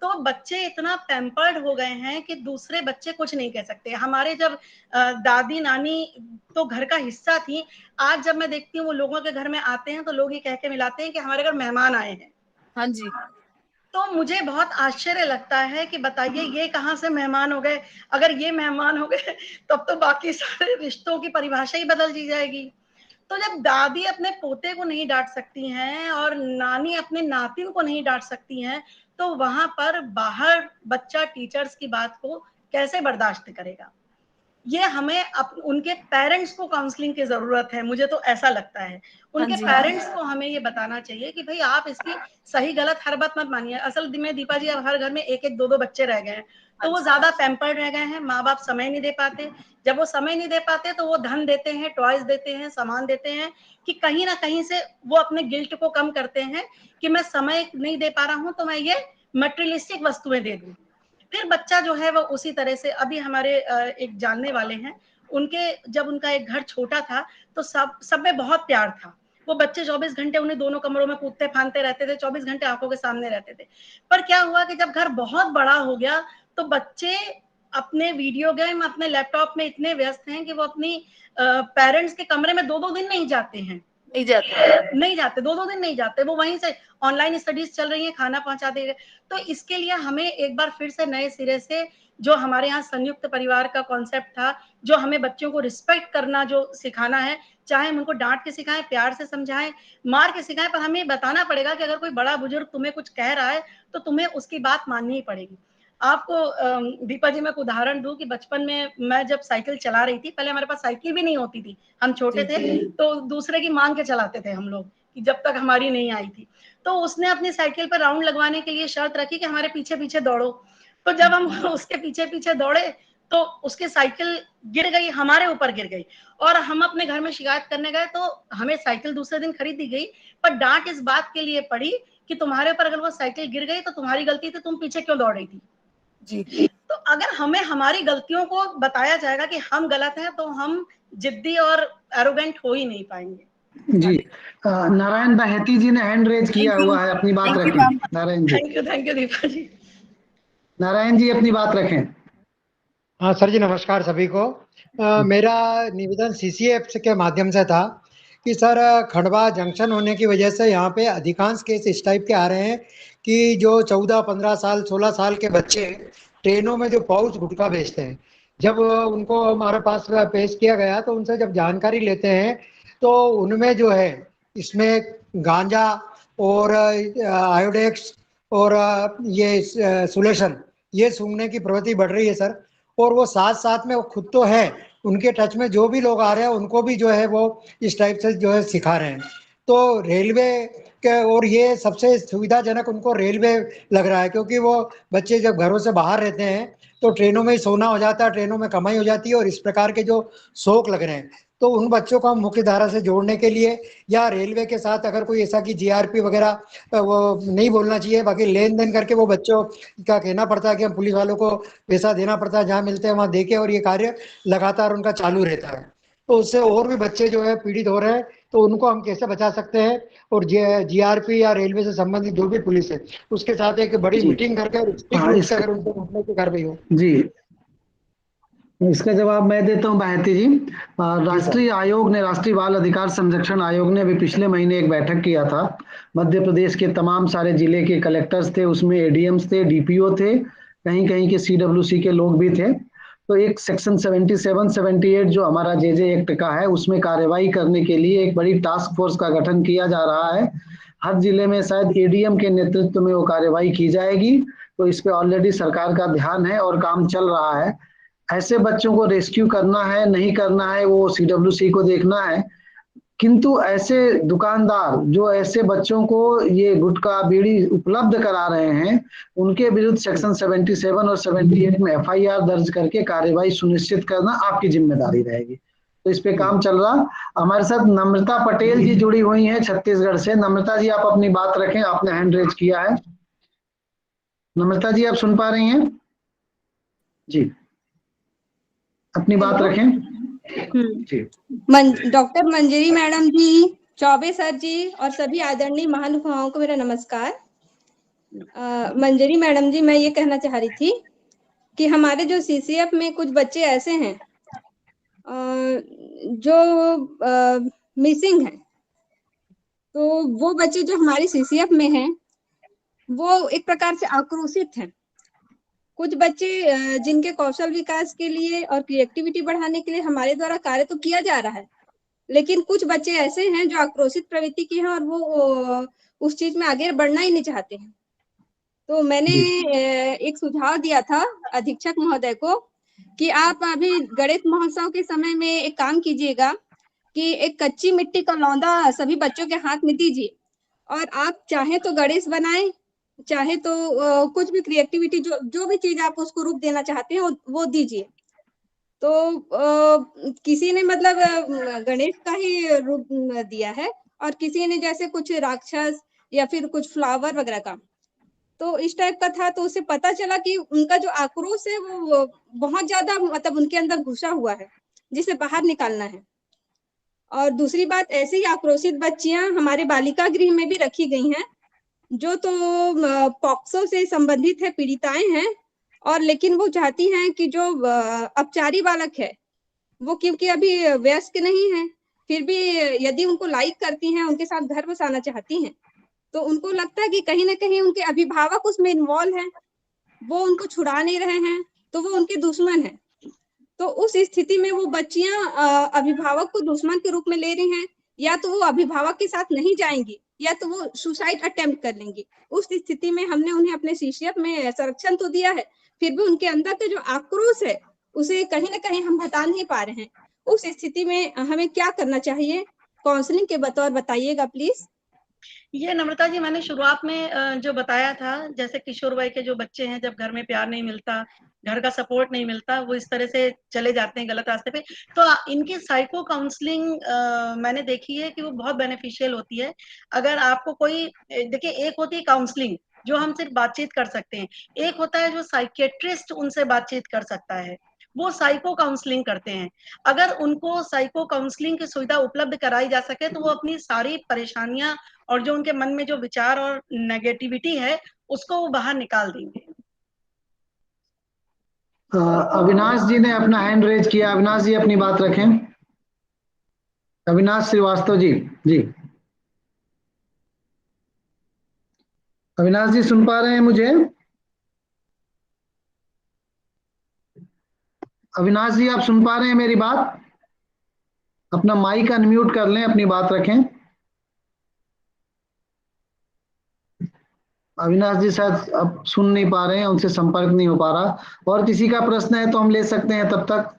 तो बच्चे इतना पैम्पर्ड हो गए हैं कि दूसरे बच्चे कुछ नहीं कह सकते। हमारे जब दादी नानी तो घर का हिस्सा थी, आज जब मैं देखती हूँ वो लोगों के घर में आते हैं तो लोग ये कह के मिलाते हैं कि हमारे घर मेहमान आए हैं। हाँ जी। तो मुझे बहुत आश्चर्य लगता है कि बताइए ये कहाँ से मेहमान हो गए। अगर ये मेहमान हो गए तब तो बाकी सारे रिश्तों की परिभाषा ही बदल दी जाएगी। तो जब दादी अपने पोते को नहीं डांट सकती हैं और नानी अपने नातिन को नहीं डांट सकती हैं, तो वहां पर बाहर बच्चा टीचर्स की बात को कैसे बर्दाश्त करेगा? ये हमें उनके पेरेंट्स को काउंसलिंग की जरूरत है, मुझे तो ऐसा लगता है। उनके पेरेंट्स को हमें ये बताना चाहिए कि भाई आप इसकी सही गलत हर बात मत मानिए। असल में दीपा जी, अब हर घर में एक एक दो दो बच्चे रह गए हैं, तो वो ज्यादा पैम्पर्ड रह गए हैं, माँ बाप समय नहीं दे पाते। जब वो समय नहीं दे पाते तो वो धन देते हैं, टॉयज देते हैं, सामान देते हैं, कि कहीं ना कहीं से वो अपने गिल्ट को कम करते हैं कि मैं समय नहीं दे पा रहा हूँ तो मैं ये मटेरियलिस्टिक वस्तुएं दे दूं। फिर बच्चा जो है वो उसी तरह से, अभी हमारे एक जानने वाले हैं, उनके जब उनका एक घर छोटा था तो सब में बहुत प्यार था। वो बच्चे 24 घंटे उन्हें दोनों कमरों में कूदते फांदते रहते थे, 24 घंटे आंखों के सामने रहते थे। पर क्या हुआ कि जब घर बहुत बड़ा हो गया तो बच्चे अपने वीडियो गेम, अपने लैपटॉप में इतने व्यस्त हैं कि वो अपनी पेरेंट्स के कमरे में 2-2 दिन नहीं जाते हैं, नहीं जाते 2-2 दिन नहीं जाते, वो वहीं से ऑनलाइन स्टडीज चल रही है, खाना पहुंचा दे रहे। तो इसके लिए हमें एक बार फिर से नए सिरे से, जो हमारे यहाँ संयुक्त परिवार का कॉन्सेप्ट था, जो हमें बच्चों को रिस्पेक्ट करना जो सिखाना है, चाहे हम उनको डांट के सिखाएं, प्यार से समझाएं, मार के सिखाएं, पर हमें बताना पड़ेगा कि अगर कोई बड़ा बुजुर्ग तुम्हें कुछ कह रहा है तो तुम्हें उसकी बात माननी ही पड़ेगी। आपको दीपा जी मैं एक उदाहरण दूं कि बचपन में मैं जब साइकिल चला रही थी, पहले हमारे पास साइकिल भी नहीं होती थी, हम छोटे थे तो दूसरे की मांग के चलाते थे हम लोग, कि जब तक हमारी नहीं आई थी। तो उसने अपनी साइकिल पर राउंड लगवाने के लिए शर्त रखी कि हमारे पीछे पीछे दौड़ो। तो जब हम उसके पीछे पीछे दौड़े तो उसकी साइकिल गिर गई, हमारे ऊपर गिर गई, और हम अपने घर में शिकायत करने गए तो हमें साइकिल दूसरे दिन खरीद दी गई, पर डांट इस बात के लिए पड़ी कि तुम्हारे ऊपर अगर वो साइकिल गिर गई तो तुम्हारी गलती थी, तुम पीछे क्यों दौड़ रही थी। जी। तो अगर हमें हमारी गलतियों को बताया जाएगा कि हम गलत हैं, तो हम जिद्दी और एरोगेंट हो ही नहीं पाएंगे। जी, नारायण बहेती जी ने हैंड रेज किया हुआ है, अपनी बात रखें नारायण जी। थैंक यू दीपा जी। नारायण जी अपनी बात रखें। हाँ सर जी, नमस्कार सभी को। मेरा निवेदन सीसीएफ के माध्यम से था कि सर खंडवा जंक्शन होने की वजह से यहाँ पे अधिकांश केस इस टाइप के आ रहे हैं कि जो 14, 15 साल, 16 साल के बच्चे ट्रेनों में जो पाउच गुटखा बेचते हैं, जब उनको हमारे पास पेश किया गया तो उनसे जब जानकारी लेते हैं तो उनमें जो है इसमें गांजा और आयोडेक्स और ये सुलेशन, ये सूंघने की प्रवृत्ति बढ़ रही है सर। और वो साथ साथ में वो खुद तो है, उनके टच में जो भी लोग आ रहे हैं उनको भी जो है वो इस टाइप से जो है सिखा रहे हैं। तो रेलवे के, और ये सबसे सुविधाजनक उनको रेलवे लग रहा है, क्योंकि वो बच्चे जब घरों से बाहर रहते हैं तो ट्रेनों में ही सोना हो जाता है, ट्रेनों में कमाई हो जाती है, और इस प्रकार के जो शौक लग रहे हैं, तो उन बच्चों को हम मुख्य धारा से जोड़ने के लिए या रेलवे के साथ अगर कोई ऐसा कि जीआरपी वगैरह वो नहीं बोलना चाहिए, बाकी लेन देन करके वो बच्चों का कहना पड़ता है कि हम पुलिस वालों को पैसा देना पड़ता है, जहाँ मिलते हैं वहाँ देके, और ये कार्य लगातार उनका चालू रहता है। तो उससे और भी बच्चे जो है पीड़ित हो रहे हैं, तो उनको हम कैसे बचा सकते हैं, और जीआरपी या रेलवे से संबंधित जो भी पुलिस है उसके साथ एक बड़ी मीटिंग करके अगर उनको रोकने की कार्रवाई हो। जी, इसका जवाब मैं देता हूं बहेती जी। राष्ट्रीय आयोग ने, राष्ट्रीय बाल अधिकार संरक्षण आयोग ने अभी पिछले महीने एक बैठक किया था। मध्य प्रदेश के तमाम सारे जिले के कलेक्टर्स थे, उसमें एडीएम्स थे, डीपीओ थे, कहीं कहीं के सीडब्ल्यूसी के लोग भी थे। तो एक सेक्शन 77, 78 जो हमारा जेजे एक्ट का है, उसमें कार्रवाई करने के लिए एक बड़ी टास्क फोर्स का गठन किया जा रहा है। हर जिले में शायद एडीएम के नेतृत्व में वो कार्रवाई की जाएगी। तो इस पे ऑलरेडी सरकार का ध्यान है और काम चल रहा है। ऐसे बच्चों को रेस्क्यू करना है नहीं करना है वो सीडब्ल्यूसी को देखना है, किंतु ऐसे दुकानदार जो ऐसे बच्चों को ये गुटखा बीड़ी उपलब्ध करा रहे हैं, उनके विरुद्ध सेक्शन 77 और 78 में एफआईआर दर्ज करके कार्रवाई सुनिश्चित करना आपकी जिम्मेदारी रहेगी। तो इस पे काम चल रहा। हमारे साथ नम्रता पटेल जी जुड़ी हुई हैं छत्तीसगढ़ से। नम्रता जी आप अपनी बात रखें, आपने हैंड रेज किया है। नम्रता जी आप सुन पा रही हैं? जी, अपनी बात रखें। जी। डॉक्टर मंजरी मैडम जी, चौबे सर जी और सभी आदरणीय महानुभावों को मेरा नमस्कार। मंजरी मैडम जी, मैं ये कहना चाह रही थी कि हमारे जो सीसीएफ में कुछ बच्चे ऐसे हैं जो मिसिंग हैं, तो वो बच्चे जो हमारे सीसीएफ में हैं वो एक प्रकार से आक्रोशित हैं। कुछ बच्चे जिनके कौशल विकास के लिए और क्रिएटिविटी बढ़ाने के लिए हमारे द्वारा कार्य तो किया जा रहा है, लेकिन कुछ बच्चे ऐसे हैं जो आक्रोशित प्रवृत्ति के हैं और वो उस चीज में आगे बढ़ना ही नहीं चाहते हैं। तो मैंने एक सुझाव दिया था अधीक्षक महोदय को कि आप अभी गणेश महोत्सव के समय में एक काम कीजिएगा कि एक कच्ची मिट्टी का लौंदा सभी बच्चों के हाथ में दीजिए, और आप चाहे तो गणेश बनाएं, चाहे तो कुछ भी क्रिएटिविटी जो भी चीज आप उसको रूप देना चाहते हैं वो दीजिए। तो किसी ने मतलब गणेश का ही रूप दिया है, और किसी ने जैसे कुछ राक्षस या फिर कुछ फ्लावर वगैरह का, तो इस टाइप का था। तो उससे पता चला कि उनका जो आक्रोश है वो बहुत ज्यादा मतलब उनके अंदर घुसा हुआ है, जिसे बाहर निकालना है। और दूसरी बात, ऐसे ही आक्रोशित बच्चियां हमारे बालिका गृह में भी रखी गई हैं, जो तो पॉक्सो से संबंधित है, पीड़िताएं हैं, और लेकिन वो चाहती हैं कि जो अपचारी बालक है वो, क्योंकि अभी वयस्क नहीं है, फिर भी यदि उनको लाइक करती हैं, उनके साथ घर बसाना चाहती हैं, तो उनको लगता है कि कहीं ना कहीं उनके अभिभावक उसमें इन्वॉल्व हैं, वो उनको छुड़ा नहीं रहे हैं, तो वो उनके दुश्मन हैं। तो उस स्थिति में वो बच्चियां अभिभावक को दुश्मन के रूप में ले रही हैं, या तो वो अभिभावक के साथ नहीं जाएंगी, या तो वो सुसाइड अटेम्प्ट कर लेंगी। उस स्थिति में हमने उन्हें अपने सीसीएफ में संरक्षण तो दिया है, फिर भी उनके अंदर का जो आक्रोश है उसे कहीं ना कहीं हम बता नहीं पा रहे हैं। उस स्थिति में हमें क्या करना चाहिए, काउंसलिंग के बतौर बताइएगा प्लीज। ये नम्रता जी, मैंने शुरुआत में जो बताया था, जैसे किशोर वय के जो बच्चे हैं, जब घर में प्यार नहीं मिलता, घर का सपोर्ट नहीं मिलता, वो इस तरह से चले जाते हैं गलत रास्ते पे, तो इनकी साइको काउंसलिंग मैंने देखी है कि वो बहुत बेनिफिशियल होती है। अगर आपको कोई देखिए, एक होती है काउंसलिंग जो हम सिर्फ बातचीत कर सकते हैं, एक होता है जो साइकेट्रिस्ट उनसे बातचीत कर सकता है, वो साइको काउंसलिंग करते हैं। अगर उनको साइको काउंसलिंग की सुविधा उपलब्ध कराई जा सके तो वो अपनी सारी परेशानियां और जो उनके मन में जो विचार और नेगेटिविटी है उसको वो बाहर निकाल देंगे। अविनाश जी ने अपना हैंड रेज किया। अविनाश जी अपनी बात रखें। अविनाश श्रीवास्तव जी। जी अविनाश जी सुन पा रहे हैं मुझे? अविनाश जी आप सुन पा रहे हैं मेरी बात? अपना माइक अनम्यूट कर लें, अपनी बात रखें। अविनाश जी शायद अब सुन नहीं पा रहे हैं, उनसे संपर्क नहीं हो पा रहा। और किसी का प्रश्न है तो हम ले सकते हैं तब तक।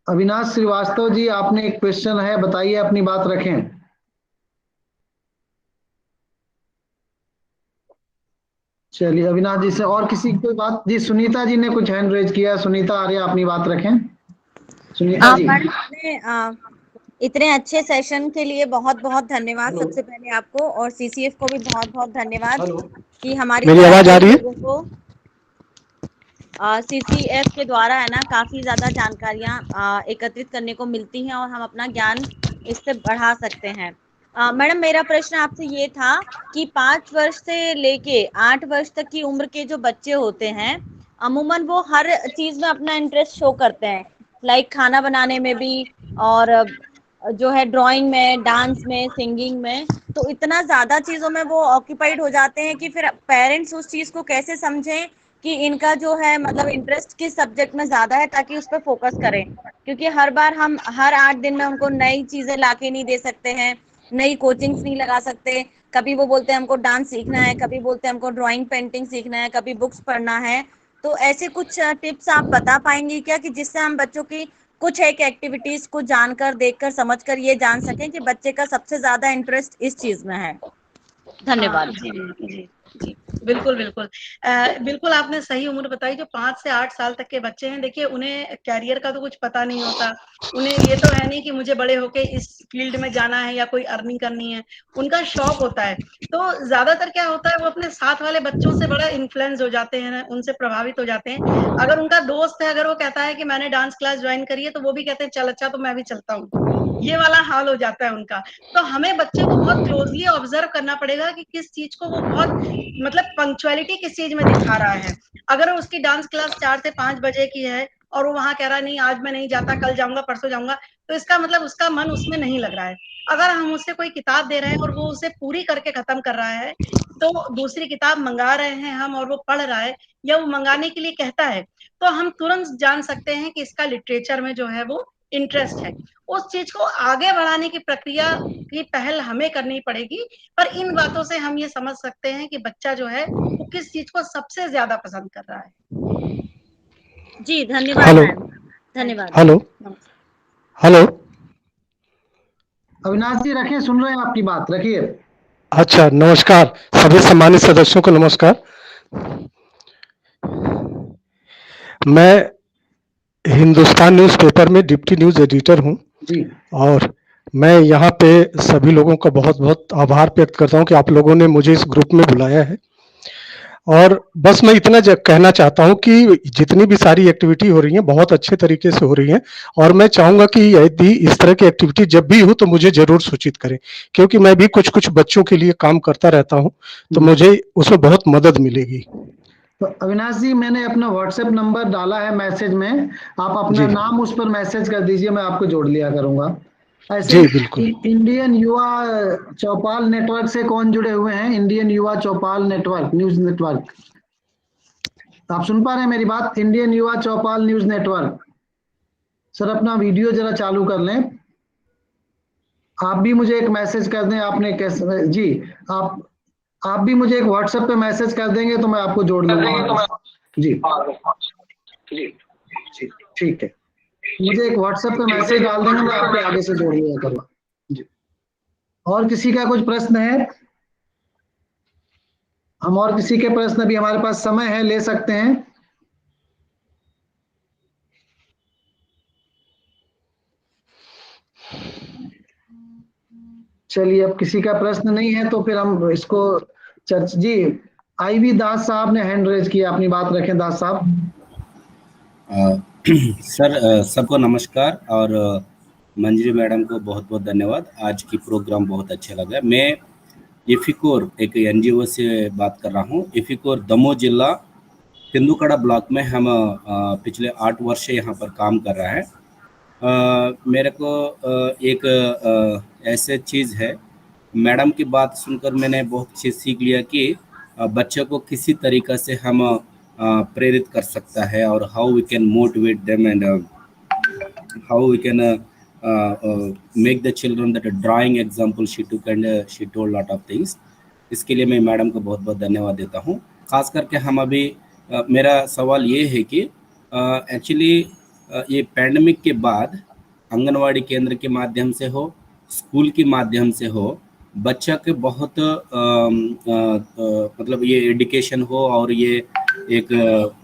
अविनाश श्रीवास्तव जी, आपने एक क्वेश्चन है, बताइए, अपनी बात रखें। चलिए अविनाश जी से और किसी कोई बात? जी सुनीता जी ने कुछ हैंड रेज किया। सुनीता आर्य अपनी बात रखें। सुनीता जी। मैडम, इतने अच्छे सेशन के लिए बहुत बहुत धन्यवाद सबसे पहले आपको, और सीसीएफ को भी बहुत बहुत धन्यवाद कि हमारी मेरी आवाज आ रही है? लोगों को सीसीएफ के द्वारा है ना काफी ज्यादा जानकारियां एकत्रित करने को मिलती हैं और हम अपना ज्ञान इससे बढ़ा सकते हैं। मैडम, मेरा प्रश्न आपसे ये था कि 5 वर्ष से लेके 8 वर्ष तक की उम्र के जो बच्चे होते हैं, अमूमन वो हर चीज में अपना इंटरेस्ट शो करते हैं, लाइक खाना बनाने में भी, और जो है ड्राइंग में, डांस में, सिंगिंग में। तो इतना ज्यादा चीजों में वो ऑक्यूपाइड हो जाते हैं कि फिर पेरेंट्स उस चीज को कैसे समझें कि इनका जो है मतलब इंटरेस्ट किस सब्जेक्ट में ज्यादा है, ताकि उस पर फोकस करें। क्योंकि हर बार हम हर 8 दिन में उनको नई चीजें लाके नहीं दे सकते हैं, नई कोचिंग्स नहीं लगा सकते। कभी वो बोलते हैं हमको डांस सीखना है, कभी बोलते हैं हमको ड्राइंग पेंटिंग सीखना है, कभी बुक्स पढ़ना है। तो ऐसे कुछ टिप्स आप बता पाएंगे क्या कि जिससे हम बच्चों की कुछ एक एक्टिविटीज को जानकर, देखकर, समझकर ये जान सकें कि बच्चे का सबसे ज्यादा इंटरेस्ट इस चीज में है? धन्यवाद। जी जी जी, बिल्कुल बिल्कुल। बिल्कुल आपने सही उम्र बताई। जो 5 से 8 साल तक के बच्चे हैं, देखिए उन्हें कैरियर का तो कुछ पता नहीं होता। उन्हें ये तो है नहीं कि मुझे बड़े होके इस फील्ड में जाना है या कोई अर्निंग करनी है। उनका शौक होता है। तो ज्यादातर क्या होता है, वो अपने साथ वाले बच्चों से बड़ा इन्फ्लुएंस हो जाते हैं, उनसे प्रभावित हो जाते हैं। अगर उनका दोस्त है, अगर वो कहता है कि मैंने डांस क्लास ज्वाइन करी है, तो वो भी कहते हैं चल अच्छा तो मैं भी चलता हूँ। ये वाला हाल हो जाता है उनका। तो हमें बच्चे को बहुत क्लोजली ऑब्जर्व करना पड़ेगा कि किस चीज को वो बहुत मतलब पंक्चुअलिटी किस चीज में दिखा रहा है। अगर उसकी डांस क्लास 4 से 5 बजे की है और वो वहां कह रहा है नहीं आज मैं नहीं जाता, कल जाऊंगा, परसों जाऊंगा, तो इसका मतलब उसका मन उसमें नहीं लग रहा है। अगर हम उससे कोई किताब दे रहे हैं और वो उसे पूरी करके खत्म कर रहा है, तो दूसरी किताब मंगा रहे हैं हम और वो पढ़ रहा है या वो मंगाने के लिए कहता है, तो हम तुरंत जान सकते हैं कि इसका लिटरेचर में जो है वो इंटरेस्ट है। उस चीज को आगे बढ़ाने की प्रक्रिया की पहल हमें करनी पड़ेगी, पर इन बातों से हम ये समझ सकते हैं कि बच्चा जो है वो किस चीज को सबसे ज्यादा पसंद कर रहा है। जी धन्यवाद हेलो मैम, धन्यवाद। Hello hello. अविनाश जी रखिए, सुन रहे हैं आपकी बात, रखिए। अच्छा, नमस्कार सभी सम्मानित सदस्यों को नमस्कार। मैं हिंदुस्तान न्यूज़पेपर में डिप्टी न्यूज़ एडिटर हूं जी और मैं यहाँ पे सभी लोगों का बहुत बहुत आभार व्यक्त करता हूं कि आप लोगों ने मुझे इस ग्रुप में बुलाया है। और बस मैं इतना कहना चाहता हूं कि जितनी भी सारी एक्टिविटी हो रही हैं बहुत अच्छे तरीके से हो रही हैं और मैं चाहूंगा कि यदि इस तरह की एक्टिविटी जब भी हो तो मुझे जरूर सूचित करें, क्योंकि मैं भी कुछ कुछ बच्चों के लिए काम करता रहता हूं, तो मुझे उसमें बहुत मदद मिलेगी। तो अविनाश जी, मैंने अपना व्हाट्सएप नंबर डाला है मैसेज में, आप अपना जी नाम उस पर मैसेज कर दीजिए, मैं आपको जोड़ लिया करूंगा। ऐसे जी बिल्कुल। इंडियन युवा चौपाल नेटवर्क से कौन जुड़े हुए हैं? इंडियन युवा चौपाल नेटवर्क, न्यूज नेटवर्क, आप सुन पा रहे हैं मेरी बात? इंडियन युवा चौपाल न्यूज नेटवर्क। सर अपना वीडियो जरा चालू कर लें। आप भी मुझे एक मैसेज कर दें, आपने कैसे जी, आप भी मुझे एक व्हाट्सएप पे मैसेज कर देंगे तो मैं आपको जोड़ लूंगा। जी जी जी ठीक है, मुझे एक व्हाट्सएप पे मैसेज डाल देंगे, मैं आपको आगे से जोड़ लिया करूँगा। जी, और किसी का कुछ प्रश्न है? हम और किसी के प्रश्न भी, हमारे पास समय है, ले सकते हैं। चलिए, अब किसी का प्रश्न नहीं है तो फिर हम इसको जी, आईवी दास साहब ने हैंड रेज किया, अपनी बात रखें दास साहब। सर सबको नमस्कार और मंजरी मैडम को बहुत बहुत धन्यवाद। आज की प्रोग्राम बहुत अच्छा लगा। मैं इफिकोर एक एनजीओ से बात कर रहा हूँ। इफिकोर दमोह जिला तेंदुकड़ा ब्लॉक में हम पिछले 8 वर्ष से यहाँ पर काम कर रहा है। मेरे को एक ऐसे चीज़ है, मैडम की बात सुनकर मैंने बहुत चीज़ सीख लिया कि बच्चों को किसी तरीक़ा से हम प्रेरित कर सकता है और how we can motivate them and how we can make the children that drawing example she took and she told lot of things. इसके लिए मैं मैडम को बहुत बहुत धन्यवाद देता हूँ। खास करके हम अभी मेरा सवाल ये है कि एक्चुअली ये पैंडमिक के बाद आंगनवाड़ी केंद्र के माध्यम से हो, स्कूल के माध्यम से हो, बच्चा के बहुत मतलब ये एजुकेशन हो और ये एक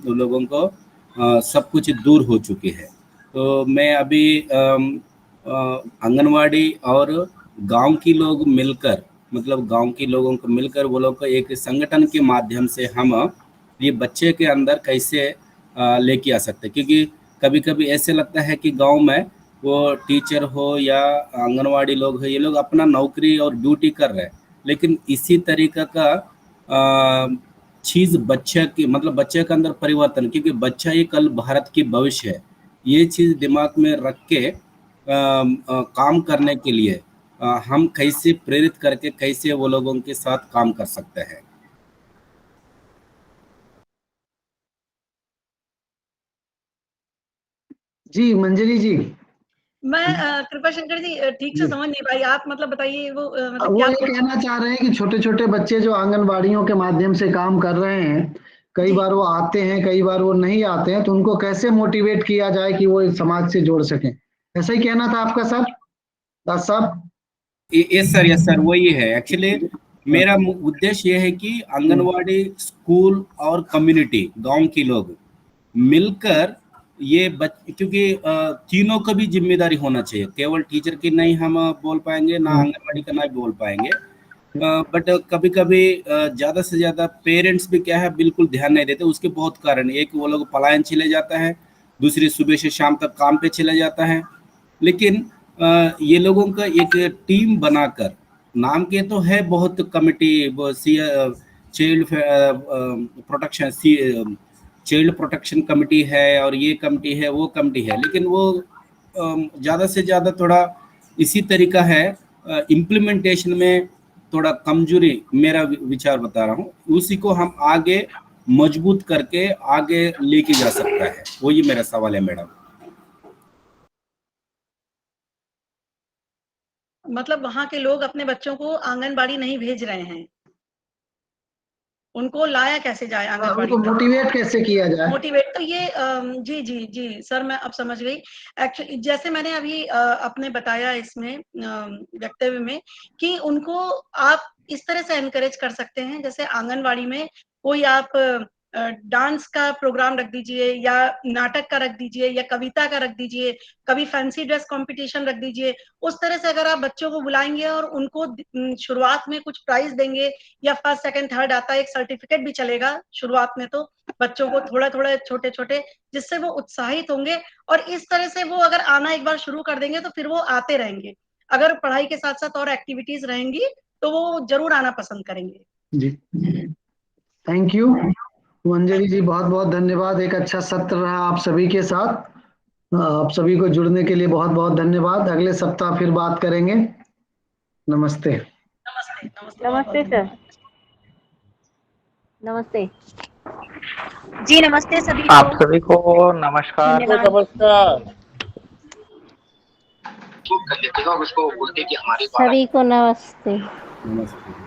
लोगों को सब कुछ दूर हो चुकी है। तो मैं अभी आंगनवाड़ी और गांव के लोग मिलकर, मतलब गांव के लोगों को मिलकर वो लोग को एक संगठन के माध्यम से हम ये बच्चे के अंदर कैसे लेके आ सकते हैं, क्योंकि कभी कभी ऐसे लगता है कि गांव में वो टीचर हो या आंगनवाड़ी लोग है, ये लोग अपना नौकरी और ड्यूटी कर रहे हैं, लेकिन इसी तरीका का चीज़ बच्चे की, मतलब बच्चे के अंदर परिवर्तन, क्योंकि बच्चा ही कल भारत की भविष्य है, ये चीज़ दिमाग में रख के काम करने के लिए हम कैसे प्रेरित करके कैसे वो लोगों के साथ काम कर सकते हैं। जी मंजरी जी, मैं कृपा शंकर जी ठीक से समझ नहीं पाई, आप मतलब बताइए वो मतलब वो क्या ये कहना चाह रहे हैं कि छोटे छोटे बच्चे जो आंगनबाड़ियों के माध्यम से काम कर रहे हैं, कई बार वो आते हैं, कई बार वो नहीं आते हैं, तो उनको कैसे मोटिवेट किया जाए कि वो इस समाज से जोड़ सकें, ऐसा ही कहना था आपका सर, दास साहब? यस सर वही है। एक्चुअली मेरा उद्देश्य ये है कि आंगनवाड़ी, स्कूल और कम्युनिटी, गांव के लोग मिलकर ये क्योंकि तीनों का भी जिम्मेदारी होना चाहिए, केवल टीचर की नहीं हम बोल पाएंगे, ना आंगनवाड़ी का नहीं बोल पाएंगे, बट कभी कभी ज़्यादा से ज़्यादा पेरेंट्स भी क्या है बिल्कुल ध्यान नहीं देते। उसके बहुत कारण, एक वो लोग पलायन चले जाता है, दूसरी सुबह से शाम तक काम पे चले जाता है। लेकिन ये लोगों का एक टीम बनाकर, नाम के तो है बहुत कमिटी, चाइल्ड प्रोटेक्शन कमिटी है और ये कमिटी है वो कमिटी है, लेकिन वो ज़्यादा से ज़्यादा थोड़ा इसी तरीका है, इम्प्लीमेंटेशन में थोड़ा कमजोरी, मेरा विचार बता रहा हूँ, उसी को हम आगे मजबूत करके आगे लेके जा सकता है, वही मेरा सवाल है मैडम। मतलब वहां के लोग अपने बच्चों को आंगनबाड़ी नहीं भेज रहे हैं, उनको लाया कैसे जाए आंगनबाड़ी उनको मोटिवेट कैसे किया जाए? मोटिवेट तो ये जी जी जी सर, मैं अब समझ गई। एक्चुअली जैसे मैंने अभी अपने बताया इसमें वक्तव्य में कि उनको आप इस तरह से एनकरेज कर सकते हैं, जैसे आंगनबाड़ी में कोई आप डांस का प्रोग्राम रख दीजिए, या नाटक का रख दीजिए, या कविता का रख दीजिए, कभी फैंसी ड्रेस कंपटीशन रख दीजिए। उस तरह से अगर आप बच्चों को बुलाएंगे और उनको शुरुआत में कुछ प्राइज देंगे, या फर्स्ट सेकंड थर्ड आता है, एक सर्टिफिकेट भी चलेगा शुरुआत में, तो बच्चों को थोड़ा थोड़ा छोटे छोटे, जिससे वो उत्साहित होंगे। और इस तरह से वो अगर आना एक बार शुरू कर देंगे तो फिर वो आते रहेंगे। अगर पढ़ाई के साथ साथ और एक्टिविटीज रहेंगी तो वो जरूर आना पसंद करेंगे। जी, थैंक यू मंजरी जी, बहुत बहुत धन्यवाद। एक अच्छा सत्र रहा आप सभी के साथ। आप सभी को जुड़ने के लिए बहुत बहुत धन्यवाद। अगले सप्ताह फिर बात करेंगे। नमस्ते। नमस्ते। नमस्ते सर। नमस्ते जी, नमस्ते सभी को। आप सभी को नमस्कार। नमस्कार उसको बोलते कि हमारे सभी को नमस्ते। नमस्ते।